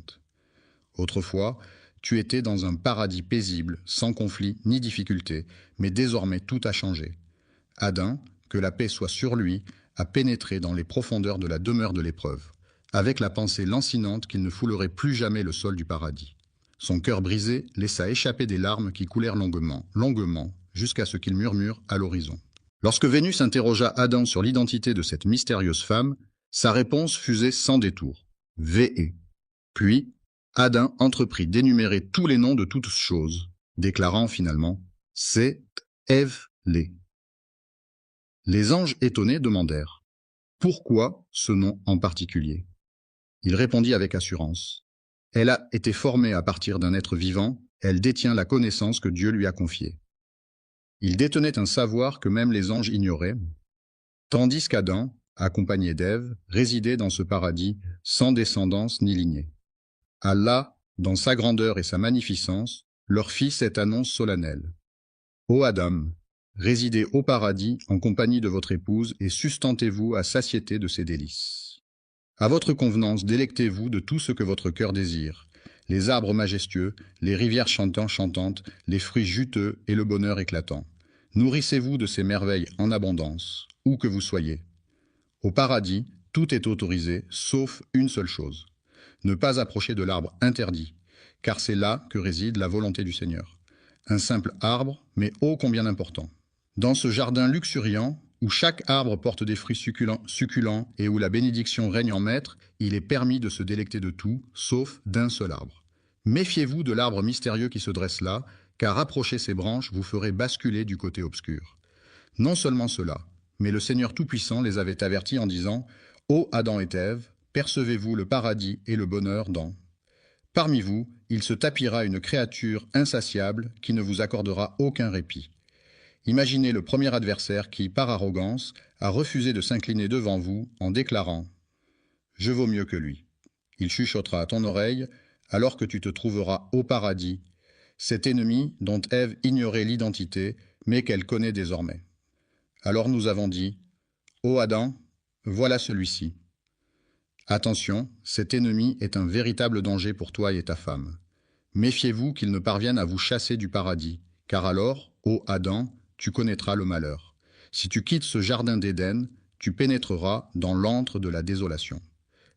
Autrefois, tu étais dans un paradis paisible, sans conflit ni difficulté, mais désormais tout a changé. Adam, que la paix soit sur lui, a pénétré dans les profondeurs de la demeure de l'épreuve, avec la pensée lancinante qu'il ne foulerait plus jamais le sol du paradis. Son cœur brisé laissa échapper des larmes qui coulèrent longuement, jusqu'à ce qu'il murmure à l'horizon. Lorsque Vénus interrogea Adam sur l'identité de cette mystérieuse femme, sa réponse fusait sans détour: Vé. Puis, Adam entreprit d'énumérer tous les noms de toutes choses, déclarant finalement: C'est Ève-lé. Les anges étonnés demandèrent: Pourquoi ce nom en particulier? Il répondit avec assurance: Elle a été formée à partir d'un être vivant, elle détient la connaissance que Dieu lui a confiée. Il détenait un savoir que même les anges ignoraient, tandis qu'Adam, accompagné d'Ève, résidait dans ce paradis sans descendance ni lignée. Allah, dans sa grandeur et sa magnificence, leur fit cette annonce solennelle: Ô Adam, résidez au paradis en compagnie de votre épouse et sustentez-vous à satiété de ses délices. À votre convenance, délectez-vous de tout ce que votre cœur désire, les arbres majestueux, les rivières chantantes, les fruits juteux et le bonheur éclatant. Nourrissez-vous de ces merveilles en abondance, où que vous soyez. Au paradis, tout est autorisé, sauf une seule chose: ne pas approcher de l'arbre interdit, car c'est là que réside la volonté du Seigneur. Un simple arbre, mais ô combien important. Dans ce jardin luxuriant, où chaque arbre porte des fruits succulents et où la bénédiction règne en maître, il est permis de se délecter de tout, sauf d'un seul arbre. Méfiez-vous de l'arbre mystérieux qui se dresse là, car approcher ses branches vous ferait basculer du côté obscur. Non seulement cela, mais le Seigneur Tout-Puissant les avait avertis en disant: Ô Adam et Ève, percevez-vous le paradis et le bonheur dans... Parmi vous, il se tapira une créature insatiable qui ne vous accordera aucun répit. Imaginez le premier adversaire qui, par arrogance, a refusé de s'incliner devant vous en déclarant: Je vaux mieux que lui. Il chuchotera à ton oreille, alors que tu te trouveras au paradis, cet ennemi dont Ève ignorait l'identité, mais qu'elle connaît désormais. Alors nous avons dit: Ô Adam, voilà celui-ci. Attention, cet ennemi est un véritable danger pour toi et ta femme. Méfiez-vous qu'il ne parvienne à vous chasser du paradis, car alors, ô Adam, tu connaîtras le malheur. Si tu quittes ce jardin d'Éden, tu pénétreras dans l'antre de la désolation.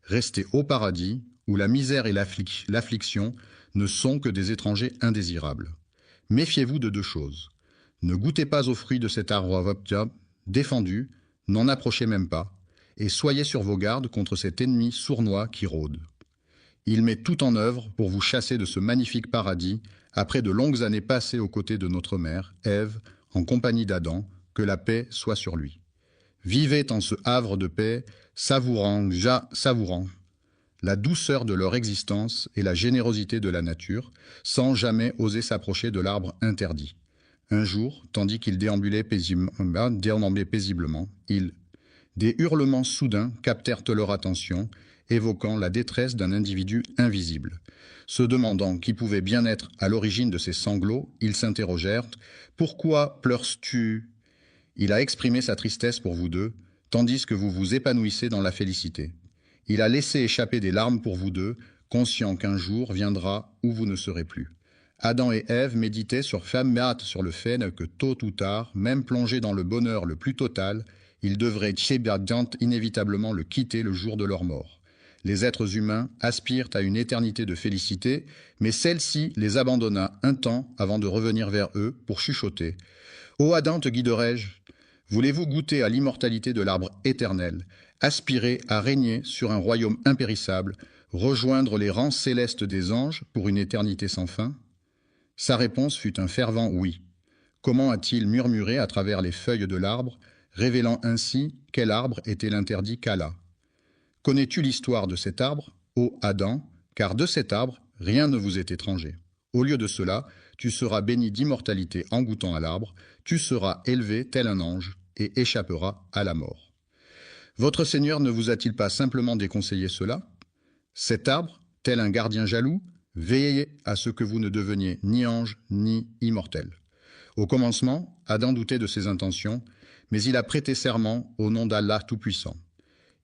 Restez au paradis, où la misère et l'affliction ne sont que des étrangers indésirables. Méfiez-vous de deux choses. Ne goûtez pas aux fruits de cet arbre défendu, n'en approchez même pas, et soyez sur vos gardes contre cet ennemi sournois qui rôde. Il met tout en œuvre pour vous chasser de ce magnifique paradis, après de longues années passées aux côtés de notre mère, Ève, en compagnie d'Adam, que la paix soit sur lui. Vivez en ce havre de paix, savourant la douceur de leur existence et la générosité de la nature, sans jamais oser s'approcher de l'arbre interdit. Un jour, tandis qu'ils déambulaient paisiblement, des hurlements soudains captèrent leur attention, évoquant la détresse d'un individu invisible. Se demandant qui pouvait bien être à l'origine de ces sanglots, ils s'interrogèrent « Pourquoi pleures-tu » Il a exprimé sa tristesse pour vous deux, tandis que vous vous épanouissez dans la félicité. Il a laissé échapper des larmes pour vous deux, conscient qu'un jour viendra où vous ne serez plus. Adam et Ève méditaient sur le fait que tôt ou tard, même plongés dans le bonheur le plus total, ils devraient inévitablement le quitter le jour de leur mort. Les êtres humains aspirent à une éternité de félicité, mais celle-ci les abandonna un temps avant de revenir vers eux pour chuchoter. « Ô Adam, te guiderai-je ? Voulez-vous goûter à l'immortalité de l'arbre éternel, aspirer à régner sur un royaume impérissable, rejoindre les rangs célestes des anges pour une éternité sans fin ?» Sa réponse fut un fervent oui. Comment a-t-il murmuré à travers les feuilles de l'arbre, révélant ainsi quel arbre était l'interdit qu'Allah. Connais-tu l'histoire de cet arbre, ô Adam, car de cet arbre, rien ne vous est étranger. Au lieu de cela, tu seras béni d'immortalité en goûtant à l'arbre, tu seras élevé tel un ange et échapperas à la mort. Votre Seigneur ne vous a-t-il pas simplement déconseillé cela? Cet arbre, tel un gardien jaloux, veillez à ce que vous ne deveniez ni ange ni immortel. Au commencement, Adam doutait de ses intentions, mais il a prêté serment au nom d'Allah Tout-Puissant.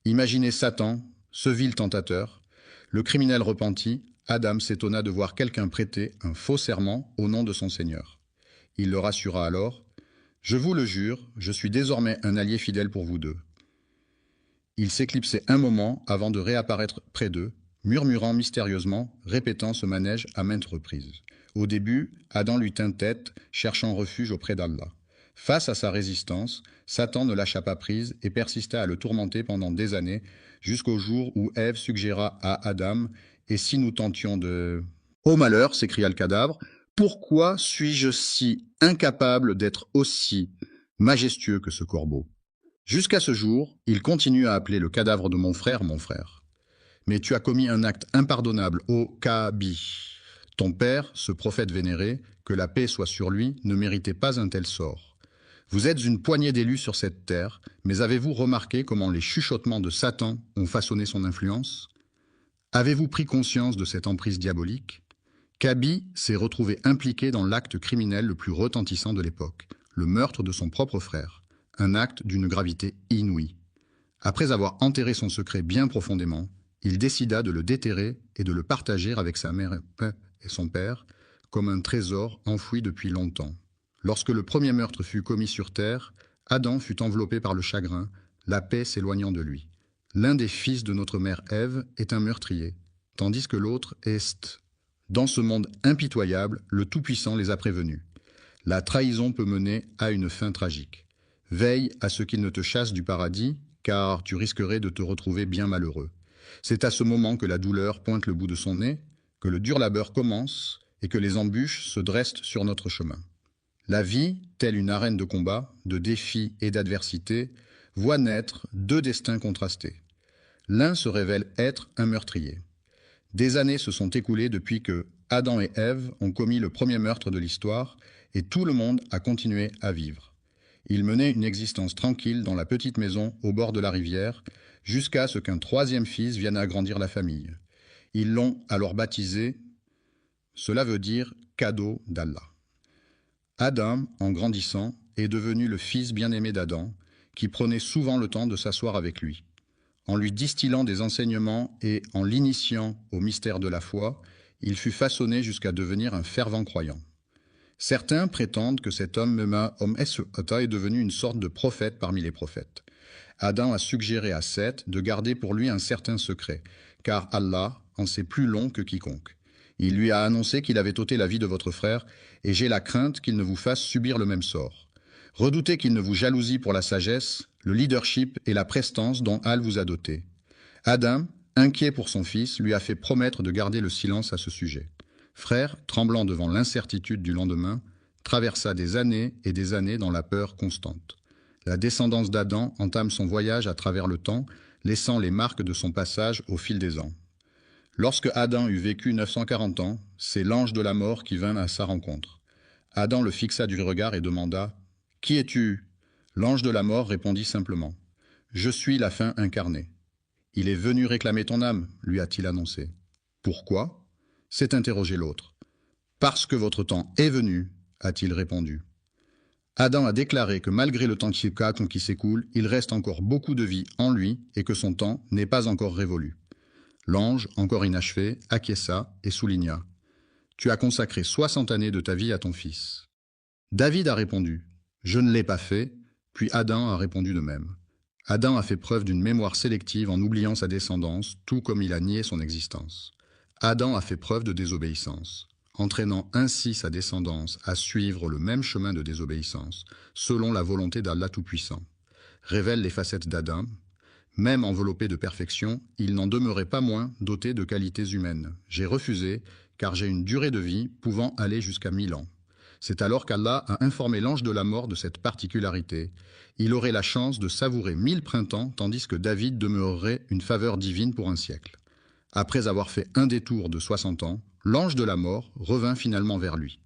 Imaginez Satan, ce vil tentateur. Le criminel repenti, Adam s'étonna de voir quelqu'un prêter un faux serment au nom de son Seigneur. Il le rassura alors. « Je vous le jure, je suis désormais un allié fidèle pour vous deux. » Il s'éclipsait un moment avant de réapparaître près d'eux, murmurant mystérieusement, répétant ce manège à maintes reprises. Au début, Adam lui tint tête, cherchant refuge auprès d'Allah. Face à sa résistance, Satan ne lâcha pas prise et persista à le tourmenter pendant des années, jusqu'au jour où Ève suggéra à Adam « Et si nous tentions de… » « Ô malheur !» s'écria le cadavre, « pourquoi suis-je si incapable d'être aussi majestueux que ce corbeau ?» Jusqu'à ce jour, il continue à appeler le cadavre de mon frère. Mais tu as commis un acte impardonnable, ô Kaabi. Ton père, ce prophète vénéré, que la paix soit sur lui, ne méritait pas un tel sort. Vous êtes une poignée d'élus sur cette terre, mais avez-vous remarqué comment les chuchotements de Satan ont façonné son influence? Avez-vous pris conscience de cette emprise diabolique? Kaabi s'est retrouvé impliqué dans l'acte criminel le plus retentissant de l'époque, le meurtre de son propre frère, un acte d'une gravité inouïe. Après avoir enterré son secret bien profondément, il décida de le déterrer et de le partager avec sa mère et son père, comme un trésor enfoui depuis longtemps. Lorsque le premier meurtre fut commis sur terre, Adam fut enveloppé par le chagrin, la paix s'éloignant de lui. L'un des fils de notre mère Ève est un meurtrier, tandis que l'autre est… Dans ce monde impitoyable, le Tout-Puissant les a prévenus. La trahison peut mener à une fin tragique. Veille à ce qu'il ne te chasse du paradis, car tu risquerais de te retrouver bien malheureux. C'est à ce moment que la douleur pointe le bout de son nez, que le dur labeur commence et que les embûches se dressent sur notre chemin. La vie, telle une arène de combat, de défis et d'adversité, voit naître deux destins contrastés. L'un se révèle être un meurtrier. Des années se sont écoulées depuis que Adam et Ève ont commis le premier meurtre de l'histoire et tout le monde a continué à vivre. Ils menaient une existence tranquille dans la petite maison au bord de la rivière, jusqu'à ce qu'un troisième fils vienne agrandir la famille. Ils l'ont alors baptisé, cela veut dire cadeau d'Allah. Adam, en grandissant, est devenu le fils bien-aimé d'Adam, qui prenait souvent le temps de s'asseoir avec lui. En lui distillant des enseignements et en l'initiant au mystère de la foi, il fut façonné jusqu'à devenir un fervent croyant. Certains prétendent que cet homme est devenu une sorte de prophète parmi les prophètes. Adam a suggéré à Seth de garder pour lui un certain secret, car Allah en sait plus long que quiconque. Il lui a annoncé qu'il avait ôté la vie de votre frère, et j'ai la crainte qu'il ne vous fasse subir le même sort. Redoutez qu'il ne vous jalousie pour la sagesse, le leadership et la prestance dont Allah vous a doté. Adam, inquiet pour son fils, lui a fait promettre de garder le silence à ce sujet. Frère, tremblant devant l'incertitude du lendemain, traversa des années et des années dans la peur constante. La descendance d'Adam entame son voyage à travers le temps, laissant les marques de son passage au fil des ans. Lorsque Adam eut vécu 940 ans, c'est l'ange de la mort qui vint à sa rencontre. Adam le fixa du regard et demanda « Qui es-tu » L'ange de la mort répondit simplement « Je suis la fin incarnée. »« Il est venu réclamer ton âme, lui a-t-il annoncé. »« Pourquoi » s'est interrogé l'autre. « Parce que votre temps est venu, a-t-il répondu. Adam a déclaré que malgré le temps qui s'écoule, il reste encore beaucoup de vie en lui et que son temps n'est pas encore révolu. L'ange, encore inachevé, acquiesça et souligna « Tu as consacré 60 années de ta vie à ton fils. » David a répondu « Je ne l'ai pas fait », puis Adam a répondu de même. Adam a fait preuve d'une mémoire sélective en oubliant sa descendance, tout comme il a nié son existence. Adam a fait preuve de désobéissance, entraînant ainsi sa descendance à suivre le même chemin de désobéissance, selon la volonté d'Allah Tout-Puissant. Révèle les facettes d'Adam. Même enveloppé de perfection, il n'en demeurait pas moins doté de qualités humaines. J'ai refusé, car j'ai une durée de vie pouvant aller jusqu'à 1000 ans. C'est alors qu'Allah a informé l'ange de la mort de cette particularité. Il aurait la chance de savourer 1000 printemps, tandis que David demeurerait une faveur divine pour un siècle. Après avoir fait un détour de 60 ans, l'ange de la mort revint finalement vers lui.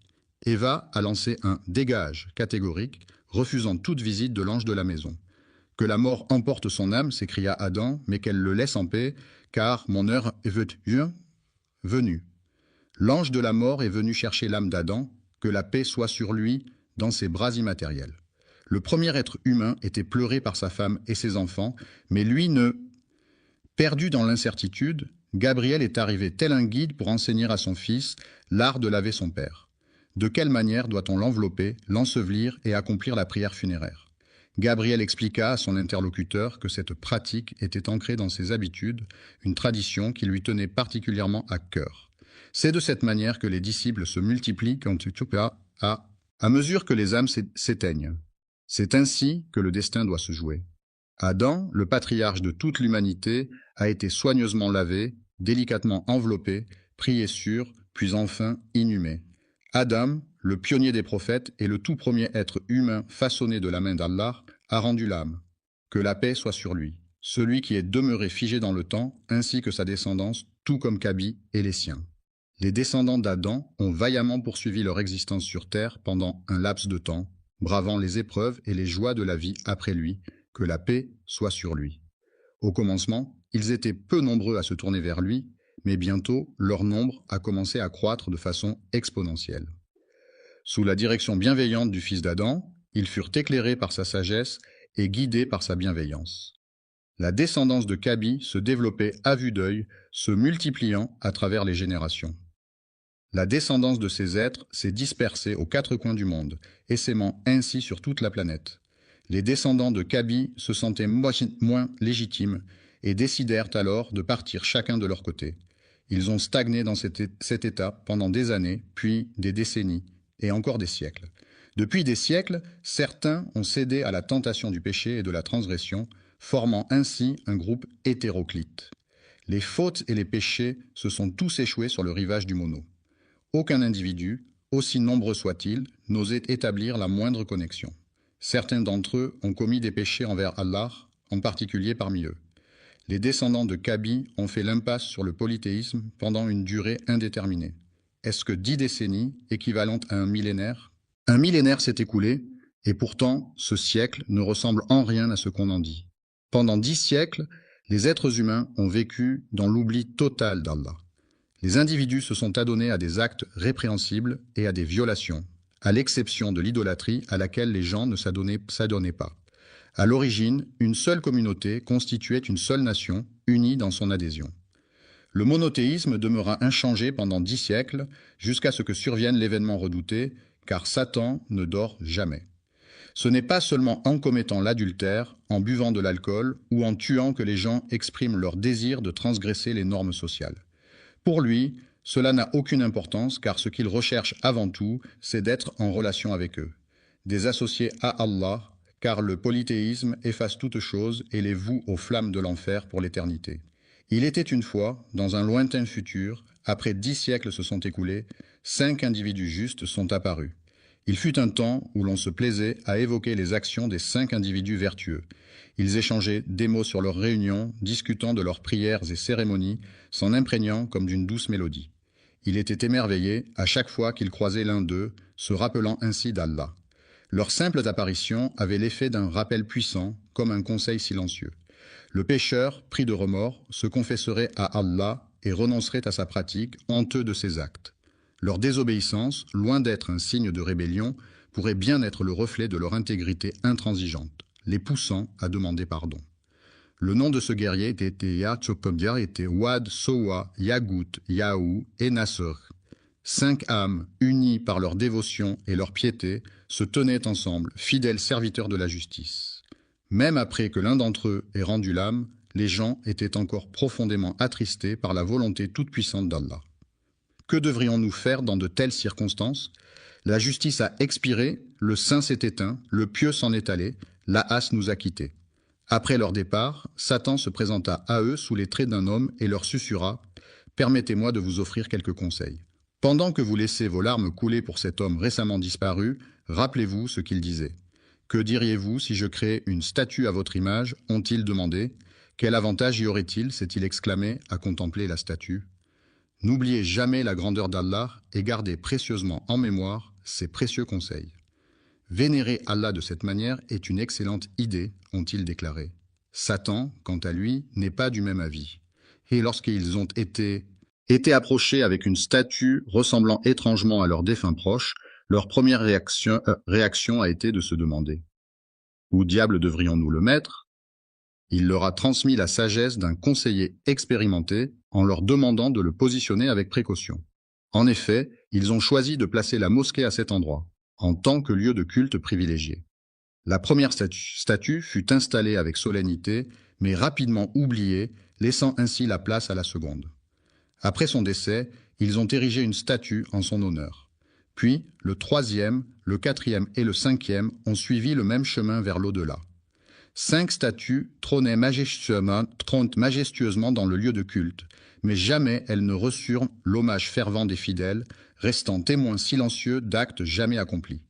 Eva a lancé un « dégage » catégorique, refusant toute visite de l'ange de la maison. « Que la mort emporte son âme, s'écria Adam, mais qu'elle le laisse en paix, car mon heure est venue. » L'ange de la mort est venu chercher l'âme d'Adam, que la paix soit sur lui dans ses bras immatériels. Le premier être humain était pleuré par sa femme et ses enfants, mais lui ne... Perdu dans l'incertitude, Gabriel est arrivé tel un guide pour enseigner à son fils l'art de laver son père. De quelle manière doit-on l'envelopper, l'ensevelir et accomplir la prière funéraire? Gabriel expliqua à son interlocuteur que cette pratique était ancrée dans ses habitudes, une tradition qui lui tenait particulièrement à cœur. C'est de cette manière que les disciples se multiplient à mesure que les âmes s'éteignent. C'est ainsi que le destin doit se jouer. Adam, le patriarche de toute l'humanité, a été soigneusement lavé, délicatement enveloppé, prié sur, puis enfin inhumé. Adam, le pionnier des prophètes et le tout premier être humain façonné de la main d'Allah, a rendu l'âme. Que la paix soit sur lui, celui qui est demeuré figé dans le temps, ainsi que sa descendance, tout comme Kabi et les siens. Les descendants d'Adam ont vaillamment poursuivi leur existence sur terre pendant un laps de temps, bravant les épreuves et les joies de la vie après lui, que la paix soit sur lui. Au commencement, ils étaient peu nombreux à se tourner vers lui, mais bientôt leur nombre a commencé à croître de façon exponentielle. Sous la direction bienveillante du fils d'Adam, ils furent éclairés par sa sagesse et guidés par sa bienveillance. La descendance de Kabi se développait à vue d'œil, se multipliant à travers les générations. La descendance de ces êtres s'est dispersée aux 4 coins du monde, essaimant ainsi sur toute la planète. Les descendants de Kabi se sentaient moins légitimes et décidèrent alors de partir chacun de leur côté. Ils ont stagné dans cet état pendant des années, puis des décennies, et encore des siècles. Depuis des siècles, certains ont cédé à la tentation du péché et de la transgression, formant ainsi un groupe hétéroclite. Les fautes et les péchés se sont tous échoués sur le rivage du mono. Aucun individu, aussi nombreux soit-il, n'osait établir la moindre connexion. Certains d'entre eux ont commis des péchés envers Allah, en particulier parmi eux. Les descendants de Kabi ont fait l'impasse sur le polythéisme pendant une durée indéterminée. Est-ce que 10 décennies, équivalentes à un millénaire? Un millénaire s'est écoulé, et pourtant, ce siècle ne ressemble en rien à ce qu'on en dit. Pendant 10 siècles, les êtres humains ont vécu dans l'oubli total d'Allah. Les individus se sont adonnés à des actes répréhensibles et à des violations, à l'exception de l'idolâtrie à laquelle les gens ne s'adonnaient pas. À l'origine, une seule communauté constituait une seule nation, unie dans son adhésion. Le monothéisme demeura inchangé pendant 10 siècles, jusqu'à ce que survienne l'événement redouté, car Satan ne dort jamais. Ce n'est pas seulement en commettant l'adultère, en buvant de l'alcool ou en tuant que les gens expriment leur désir de transgresser les normes sociales. Pour lui, cela n'a aucune importance car ce qu'il recherche avant tout, c'est d'être en relation avec eux. Des associés à Allah, car le polythéisme efface toute chose et les voue aux flammes de l'enfer pour l'éternité. Il était une fois, dans un lointain futur, après 10 siècles se sont écoulés, 5 individus justes sont apparus. Il fut un temps où l'on se plaisait à évoquer les actions des 5 individus vertueux. Ils échangeaient des mots sur leurs réunions, discutant de leurs prières et cérémonies, s'en imprégnant comme d'une douce mélodie. Il était émerveillé à chaque fois qu'il croisait l'un d'eux, se rappelant ainsi d'Allah. Leurs simples apparitions avaient l'effet d'un rappel puissant, comme un conseil silencieux. Le pécheur, pris de remords, se confesserait à Allah et renoncerait à sa pratique, honteux de ses actes. Leur désobéissance, loin d'être un signe de rébellion, pourrait bien être le reflet de leur intégrité intransigeante, les poussant à demander pardon. Le nom de ce guerrier était Wad, Sowa, Yagout, Yaou et Nasser. 5 âmes, unies par leur dévotion et leur piété, se tenaient ensemble, fidèles serviteurs de la justice. Même après que l'un d'entre eux ait rendu l'âme, les gens étaient encore profondément attristés par la volonté toute-puissante d'Allah. Que devrions-nous faire dans de telles circonstances? La justice a expiré, le saint s'est éteint, le pieux s'en est allé, la hâte nous a quittés. Après leur départ, Satan se présenta à eux sous les traits d'un homme et leur susurra « Permettez-moi de vous offrir quelques conseils. Pendant que vous laissez vos larmes couler pour cet homme récemment disparu, rappelez-vous ce qu'il disait. Que diriez-vous si je créais une statue à votre image ?» ont-ils demandé. Quel avantage y aurait-il, s'est-il exclamé, à contempler la statue. N'oubliez jamais la grandeur d'Allah et gardez précieusement en mémoire ses précieux conseils. Vénérer Allah de cette manière est une excellente idée, ont-ils déclaré. Satan, quant à lui, n'est pas du même avis. Et lorsqu'ils ont été approchés avec une statue ressemblant étrangement à leur défunt proche, leur première réaction a été de se demander « Où diable devrions-nous le mettre ?» Il leur a transmis la sagesse d'un conseiller expérimenté en leur demandant de le positionner avec précaution. En effet, ils ont choisi de placer la mosquée à cet endroit, en tant que lieu de culte privilégié. La première statue fut installée avec solennité, mais rapidement oubliée, laissant ainsi la place à la seconde. Après son décès, ils ont érigé une statue en son honneur. Puis, le 3e, le 4e et le 5e ont suivi le même chemin vers l'au-delà. 5 statues trônaient majestueusement dans le lieu de culte, mais jamais elles ne reçurent l'hommage fervent des fidèles, restant témoins silencieux d'actes jamais accomplis.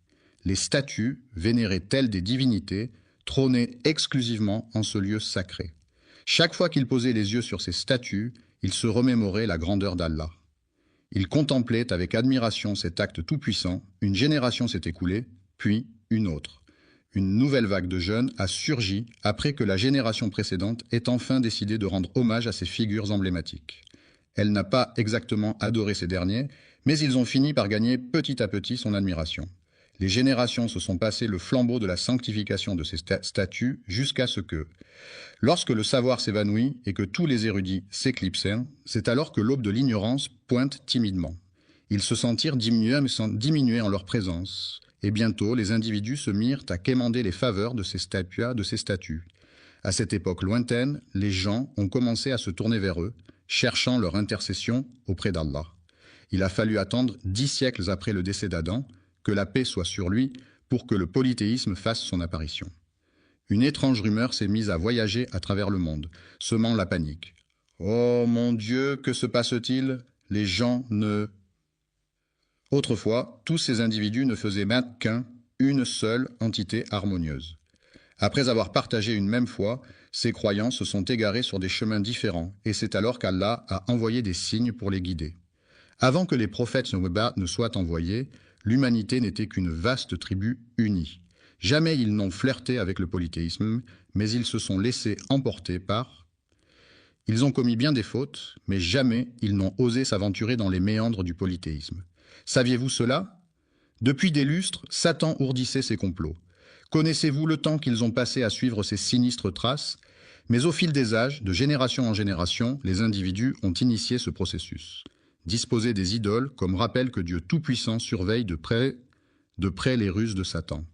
Les statues, vénérées telles des divinités, trônaient exclusivement en ce lieu sacré. Chaque fois qu'ils posaient les yeux sur ces statues, ils se remémoraient la grandeur d'Allah. Ils contemplaient avec admiration cet acte tout-puissant, une génération s'est écoulée, puis une autre. Une nouvelle vague de jeunes a surgi après que la génération précédente ait enfin décidé de rendre hommage à ces figures emblématiques. Elle n'a pas exactement adoré ces derniers, mais ils ont fini par gagner petit à petit son admiration. Les générations se sont passées le flambeau de la sanctification de ces statues jusqu'à ce que, lorsque le savoir s'évanouit et que tous les érudits s'éclipsèrent, c'est alors que l'aube de l'ignorance pointe timidement. Ils se sentirent diminués en leur présence. Et bientôt, les individus se mirent à quémander les faveurs de ces statues. À cette époque lointaine, les gens ont commencé à se tourner vers eux, cherchant leur intercession auprès d'Allah. Il a fallu attendre 10 siècles après le décès d'Adam, que la paix soit sur lui, pour que le polythéisme fasse son apparition. Une étrange rumeur s'est mise à voyager à travers le monde, semant la panique. « Oh mon Dieu, que se passe-t-il? Les gens ne... » Autrefois, tous ces individus ne faisaient qu'une seule entité harmonieuse. Après avoir partagé une même foi, ces croyants se sont égarés sur des chemins différents, et c'est alors qu'Allah a envoyé des signes pour les guider. Avant que les prophètes ne soient envoyés, l'humanité n'était qu'une vaste tribu unie. Jamais ils n'ont flirté avec le polythéisme, mais ils se sont laissés emporter par... Ils ont commis bien des fautes, mais jamais ils n'ont osé s'aventurer dans les méandres du polythéisme. Saviez-vous cela? Depuis des lustres, Satan ourdissait ses complots. Connaissez-vous le temps qu'ils ont passé à suivre ces sinistres traces? Mais au fil des âges, de génération en génération, les individus ont initié ce processus. Disposer des idoles comme rappel que Dieu Tout-Puissant surveille de près les ruses de Satan,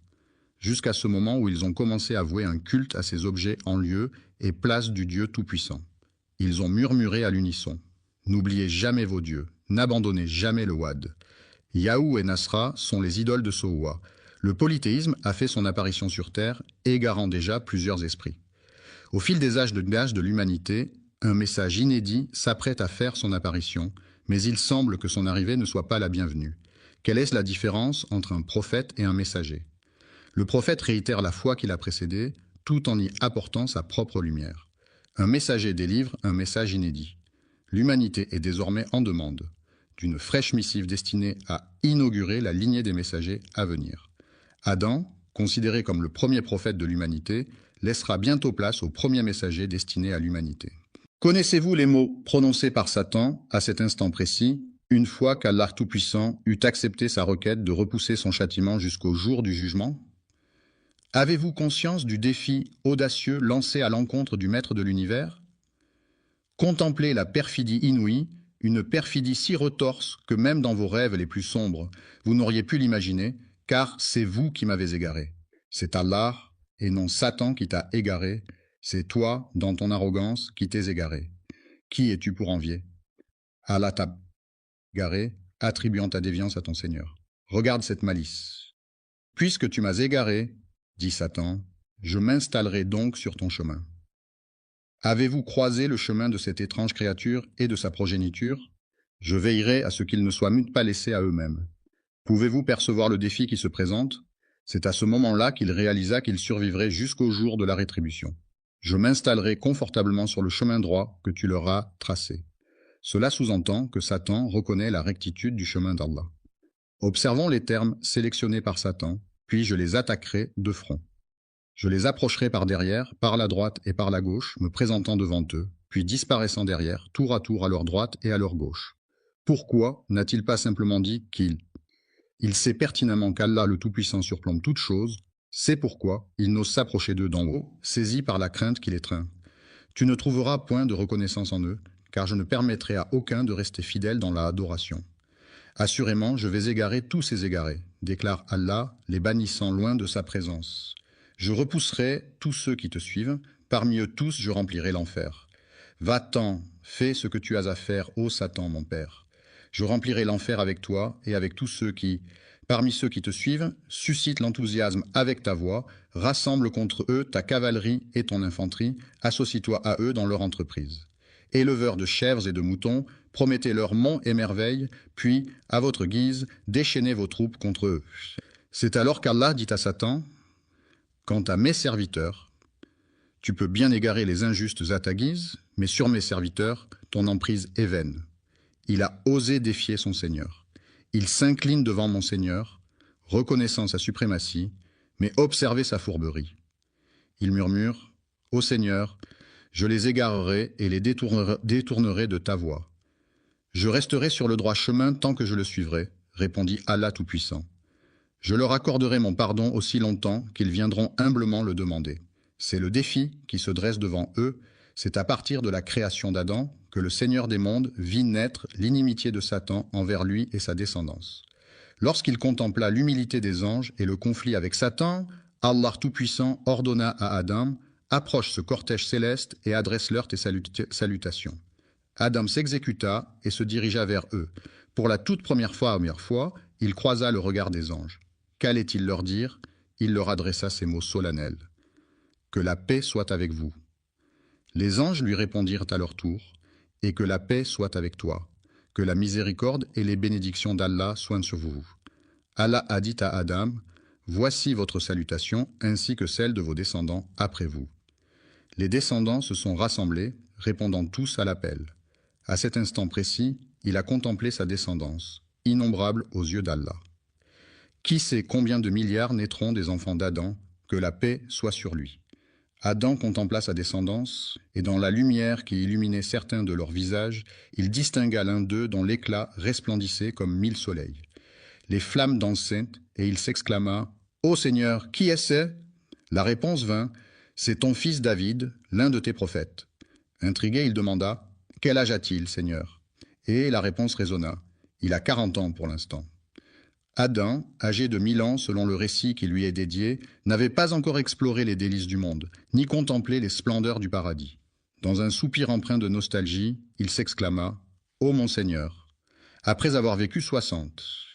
jusqu'à ce moment où ils ont commencé à vouer un culte à ces objets en lieu et place du Dieu Tout-Puissant. Ils ont murmuré à l'unisson. N'oubliez jamais vos dieux, n'abandonnez jamais le Wad. Yahou et Nasra sont les idoles de Sohoua. Le polythéisme a fait son apparition sur Terre, égarant déjà plusieurs esprits. Au fil des âges de l'humanité, un message inédit s'apprête à faire son apparition, mais il semble que son arrivée ne soit pas la bienvenue. Quelle est la différence entre un prophète et un messager? Le prophète réitère la foi qui l'a précédé, tout en y apportant sa propre lumière. Un messager délivre un message inédit. L'humanité est désormais en demande d'une fraîche missive destinée à inaugurer la lignée des messagers à venir. Adam, considéré comme le premier prophète de l'humanité, laissera bientôt place au premier messager destiné à l'humanité. Connaissez-vous les mots prononcés par Satan à cet instant précis, une fois qu'Allah Tout-Puissant eut accepté sa requête de repousser son châtiment jusqu'au jour du jugement? Avez-vous conscience du défi audacieux lancé à l'encontre du Maître de l'univers? Contemplez la perfidie inouïe, une perfidie si retorse que même dans vos rêves les plus sombres, vous n'auriez pu l'imaginer, car c'est vous qui m'avez égaré. C'est Allah, et non Satan qui t'a égaré, c'est toi, dans ton arrogance, qui t'es égaré. Qui es-tu pour envier? Allah t'a égaré, attribuant ta déviance à ton Seigneur. Regarde cette malice. Puisque tu m'as égaré, dit Satan, je m'installerai donc sur ton chemin. Avez-vous croisé le chemin de cette étrange créature et de sa progéniture? Je veillerai à ce qu'ils ne soient pas laissés à eux-mêmes. Pouvez-vous percevoir le défi qui se présente? C'est à ce moment-là qu'il réalisa qu'il survivrait jusqu'au jour de la rétribution. Je m'installerai confortablement sur le chemin droit que tu leur as tracé. Cela sous-entend que Satan reconnaît la rectitude du chemin d'Allah. Observons les termes sélectionnés par Satan, puis je les attaquerai de front. Je les approcherai par derrière, par la droite et par la gauche, me présentant devant eux, puis disparaissant derrière, tour à leur droite et à leur gauche. Pourquoi n'a-t-il pas simplement dit qu'il sait pertinemment qu'Allah le Tout-Puissant surplombe toute chose, c'est pourquoi il n'ose s'approcher d'eux d'en haut, saisi par la crainte qui les étreint. Tu ne trouveras point de reconnaissance en eux, car je ne permettrai à aucun de rester fidèle dans la adoration. Assurément, je vais égarer tous ces égarés, déclare Allah, les bannissant loin de sa présence. Je repousserai tous ceux qui te suivent, parmi eux tous je remplirai l'enfer. Va-t'en, fais ce que tu as à faire, ô Satan, mon père. Je remplirai l'enfer avec toi et avec tous ceux qui, parmi ceux qui te suivent, suscitent l'enthousiasme avec ta voix, rassemble contre eux ta cavalerie et ton infanterie, associe-toi à eux dans leur entreprise. Éleveurs de chèvres et de moutons, promettez-leur monts et merveilles, puis, à votre guise, déchaînez vos troupes contre eux. C'est alors qu'Allah dit à Satan, « Quant à mes serviteurs, tu peux bien égarer les injustes à ta guise, mais sur mes serviteurs, ton emprise est vaine. » Il a osé défier son Seigneur. Il s'incline devant mon Seigneur, reconnaissant sa suprématie, mais observez sa fourberie. Il murmure, « Ô Seigneur, je les égarerai et les détournerai de ta voie. Je resterai sur le droit chemin tant que je le suivrai, répondit Allah Tout-Puissant. Je leur accorderai mon pardon aussi longtemps qu'ils viendront humblement le demander. C'est le défi qui se dresse devant eux, c'est à partir de la création d'Adam que le Seigneur des mondes vit naître l'inimitié de Satan envers lui et sa descendance. Lorsqu'il contempla l'humilité des anges et le conflit avec Satan, Allah Tout-Puissant ordonna à Adam « Approche ce cortège céleste et adresse-leur tes salutations. » Adam s'exécuta et se dirigea vers eux. Pour la toute première fois, il croisa le regard des anges. Qu'allait-il leur dire? Il leur adressa ces mots solennels. « Que la paix soit avec vous. » Les anges lui répondirent à leur tour. « Et que la paix soit avec toi. Que la miséricorde et les bénédictions d'Allah soient sur vous. » Allah a dit à Adam, « Voici votre salutation ainsi que celle de vos descendants après vous. » Les descendants se sont rassemblés, répondant tous à l'appel. À cet instant précis, il a contemplé sa descendance, innombrable aux yeux d'Allah. Qui sait combien de milliards naîtront des enfants d'Adam, que la paix soit sur lui. Adam contempla sa descendance, et dans la lumière qui illuminait certains de leurs visages, il distingua l'un d'eux dont l'éclat resplendissait comme 1000 soleils. Les flammes dansaient, et il s'exclama « Ô Seigneur, qui est-ce » La réponse vint « C'est ton fils David, l'un de tes prophètes. » Intrigué, il demanda « Quel âge a-t-il, Seigneur ?» Et la réponse résonna « Il a 40 ans pour l'instant. » Adam, âgé de 1000 ans selon le récit qui lui est dédié, n'avait pas encore exploré les délices du monde, ni contemplé les splendeurs du paradis. Dans un soupir empreint de nostalgie, il s'exclama « Ô mon Seigneur !» Après avoir vécu 60,